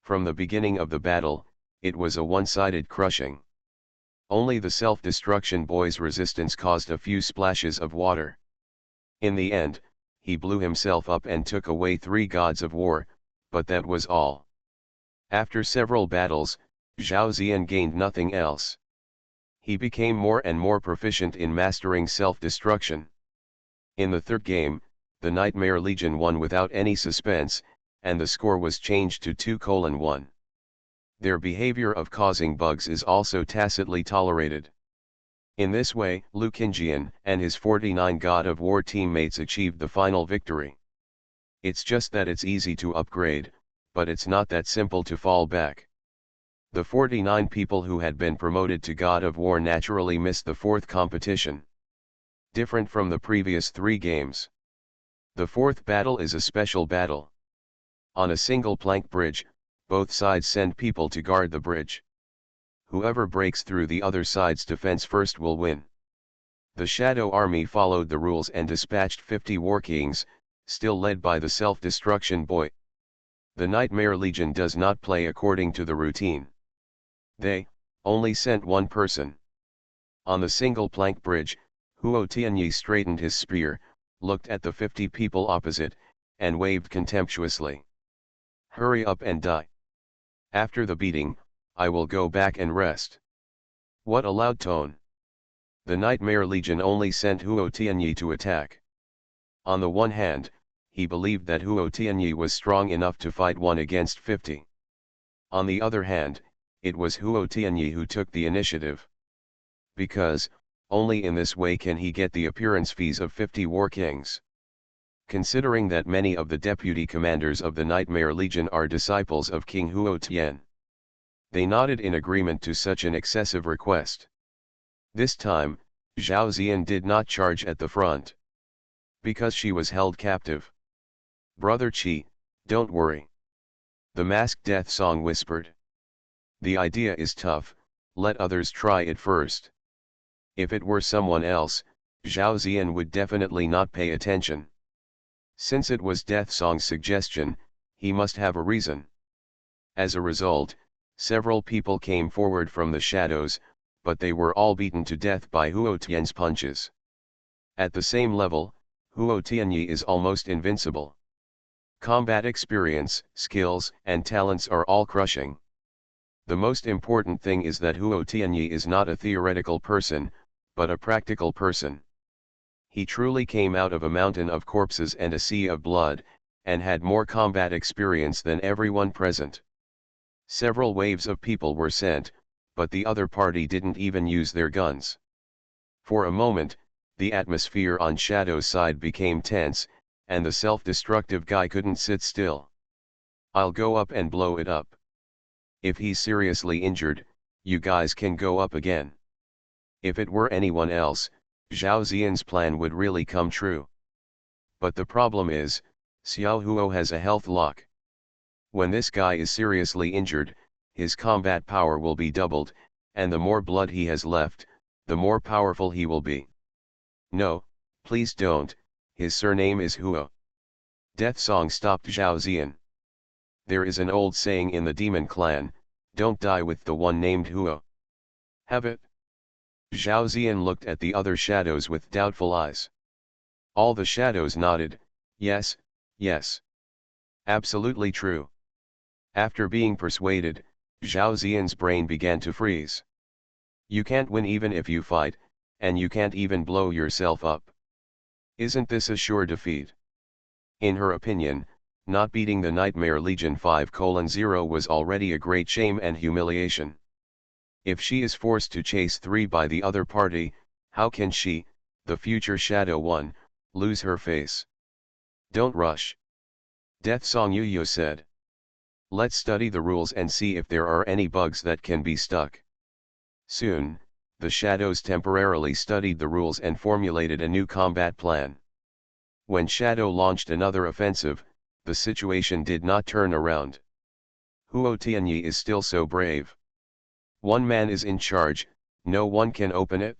From the beginning of the battle, it was a one-sided crushing. Only the self-destruction boy's resistance caused a few splashes of water. In the end, he blew himself up and took away 3 gods of war, but that was all. After several battles, Zhao Ziyan gained nothing else. He became more and more proficient in mastering self-destruction. In the third game, the Nightmare Legion won without any suspense, and the score was changed to 2:1. Their behavior of causing bugs is also tacitly tolerated. In this way, Lu Qingjian and his 49 God of War teammates achieved the final victory. It's just that it's easy to upgrade, but it's not that simple to fall back. The 49 people who had been promoted to God of War naturally missed the fourth competition. Different from the previous 3 games. The fourth battle is a special battle. On a single plank bridge, both sides send people to guard the bridge. Whoever breaks through the other side's defense first will win. The Shadow Army followed the rules and dispatched 50 War Kings, still led by the self-destruction boy. The Nightmare Legion does not play according to the routine. They only sent one person. On the single plank bridge, Huo Tianyi straightened his spear, looked at the 50 people opposite, and waved contemptuously. Hurry up and die. After the beating, I will go back and rest. What a loud tone. The Nightmare Legion only sent Huo Tianyi to attack. On the one hand, he believed that Huo Tianyi was strong enough to fight 1 against 50. On the other hand, it was Huo Tianyi who took the initiative. Because, only in this way can he get the appearance fees of 50 War Kings. Considering that many of the deputy commanders of the Nightmare Legion are disciples of King Huo Tian, they nodded in agreement to such an excessive request. This time, Zhao Ziyan did not charge at the front. Because she was held captive. Brother Qi, don't worry. The masked death song whispered. The idea is tough, let others try it first. If it were someone else, Zhao Ziyan would definitely not pay attention. Since it was Death Song's suggestion, he must have a reason. As a result, several people came forward from the shadows, but they were all beaten to death by Huo Tian's punches. At the same level, Huo Tianyi is almost invincible. Combat experience, skills, and talents are all crushing. The most important thing is that Huo Tianyi is not a theoretical person, but a practical person. He truly came out of a mountain of corpses and a sea of blood, and had more combat experience than everyone present. Several waves of people were sent, but the other party didn't even use their guns. For a moment, the atmosphere on Shadow's side became tense, and the self-destructive guy couldn't sit still. I'll go up and blow it up. If he's seriously injured, you guys can go up again. If it were anyone else, Zhao Ziyan's plan would really come true. But the problem is, Xiao Huo has a health lock. When this guy is seriously injured, his combat power will be doubled, and the more blood he has left, the more powerful he will be. No, please don't, his surname is Huo. Death Song stopped Zhao Ziyan. There is an old saying in the demon clan, don't die with the one named Huo. Have it? Zhao Ziyan looked at the other shadows with doubtful eyes. All the shadows nodded, yes, yes. Absolutely true. After being persuaded, Zhao Ziyan's brain began to freeze. You can't win even if you fight, and you can't even blow yourself up. Isn't this a sure defeat? In her opinion, not beating the Nightmare Legion 5:0 was already a great shame and humiliation. If she is forced to chase 3 by the other party, how can she, the future Shadow One, lose her face? Don't rush. Death Song Yuyo said. Let's study the rules and see if there are any bugs that can be stuck. Soon, the shadows temporarily studied the rules and formulated a new combat plan. When Shadow launched another offensive, the situation did not turn around. Huo Tianyi is still so brave. One man is in charge, no one can open it.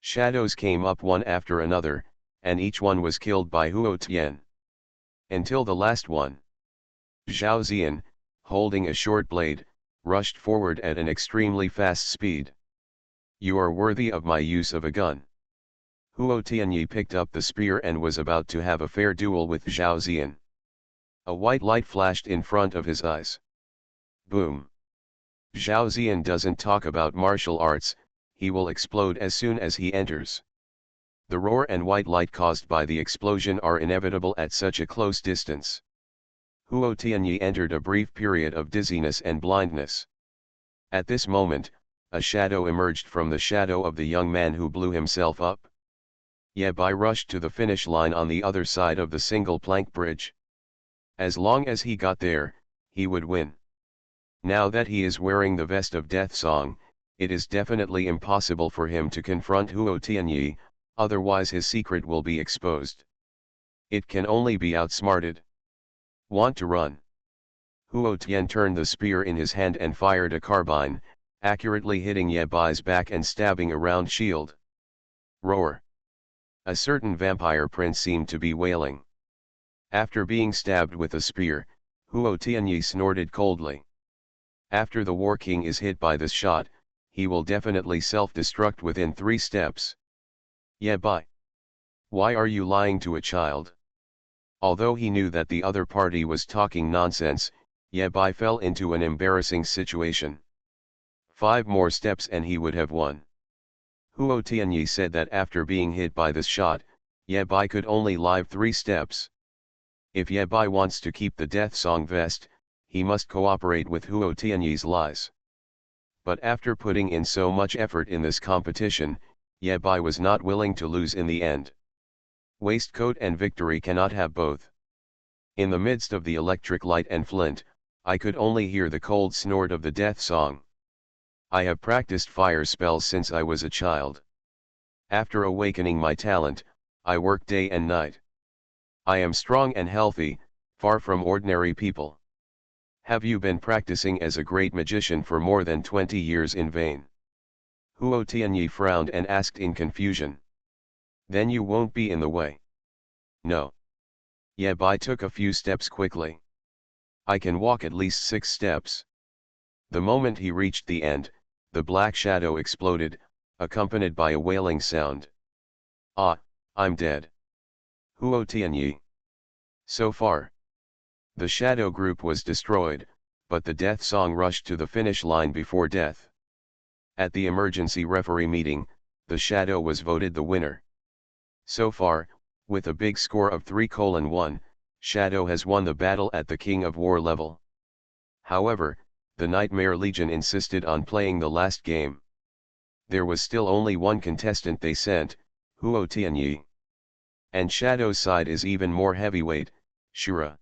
Shadows came up one after another, and each one was killed by Huo Tian. Until the last one. Zhao Zian, holding a short blade, rushed forward at an extremely fast speed. You are worthy of my use of a gun. Huo Tianyi picked up the spear and was about to have a fair duel with Zhao Zian. A white light flashed in front of his eyes. Boom. Zhao Zian doesn't talk about martial arts, he will explode as soon as he enters. The roar and white light caused by the explosion are inevitable at such a close distance. Huo Tianyi entered a brief period of dizziness and blindness. At this moment, a shadow emerged from the shadow of the young man who blew himself up. Ye Bai rushed to the finish line on the other side of the single plank bridge. As long as he got there, he would win. Now that he is wearing the vest of Death Song, it is definitely impossible for him to confront Huo Tianyi, otherwise his secret will be exposed. It can only be outsmarted. Want to run? Huo Tian turned the spear in his hand and fired a carbine, accurately hitting Ye Bai's back and stabbing around shield. Roar! A certain vampire prince seemed to be wailing. After being stabbed with a spear, Huo Tianyi snorted coldly. After the War King is hit by this shot, he will definitely self-destruct within 3 steps. Ye Bai. Why are you lying to a child? Although he knew that the other party was talking nonsense, Ye Bai fell into an embarrassing situation. 5 more steps and he would have won. Huo Tianyi said that after being hit by this shot, Ye Bai could only live 3 steps. If Ye Bai wants to keep the Death Song vest, he must cooperate with Huo Tianyi's lies. But after putting in so much effort in this competition, Ye Bai was not willing to lose in the end. Waistcoat and victory cannot have both. In the midst of the electric light and flint, I could only hear the cold snort of the Death Song. I have practiced fire spells since I was a child. After awakening my talent, I work day and night. I am strong and healthy, far from ordinary people. Have you been practicing as a great magician for more than 20 years in vain? Huo Tianyi frowned and asked in confusion. Then you won't be in the way. No. Ye Bai took a few steps quickly. I can walk at least 6 steps. The moment he reached the end, the black shadow exploded, accompanied by a wailing sound. Ah, I'm dead. Huo Tianyi. So far. The shadow group was destroyed, but the Death Song rushed to the finish line before death. At the emergency referee meeting, the shadow was voted the winner. So far, with a big score of 3:1, Shadow has won the battle at the King of War level. However, the Nightmare Legion insisted on playing the last game. There was still only one contestant they sent, Huo Tianyi. And Shadow's side is even more heavyweight, Shura.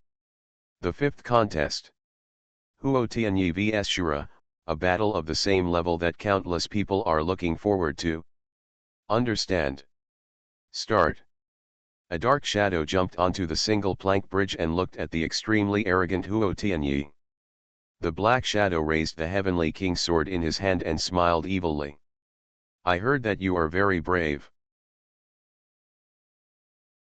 The 5th contest. Huo Tianyi vs Shura, a battle of the same level that countless people are looking forward to. Understand? Start. A dark shadow jumped onto the single plank bridge and looked at the extremely arrogant Huo Tianyi. The black shadow raised the heavenly king's sword in his hand and smiled evilly. I heard that you are very brave.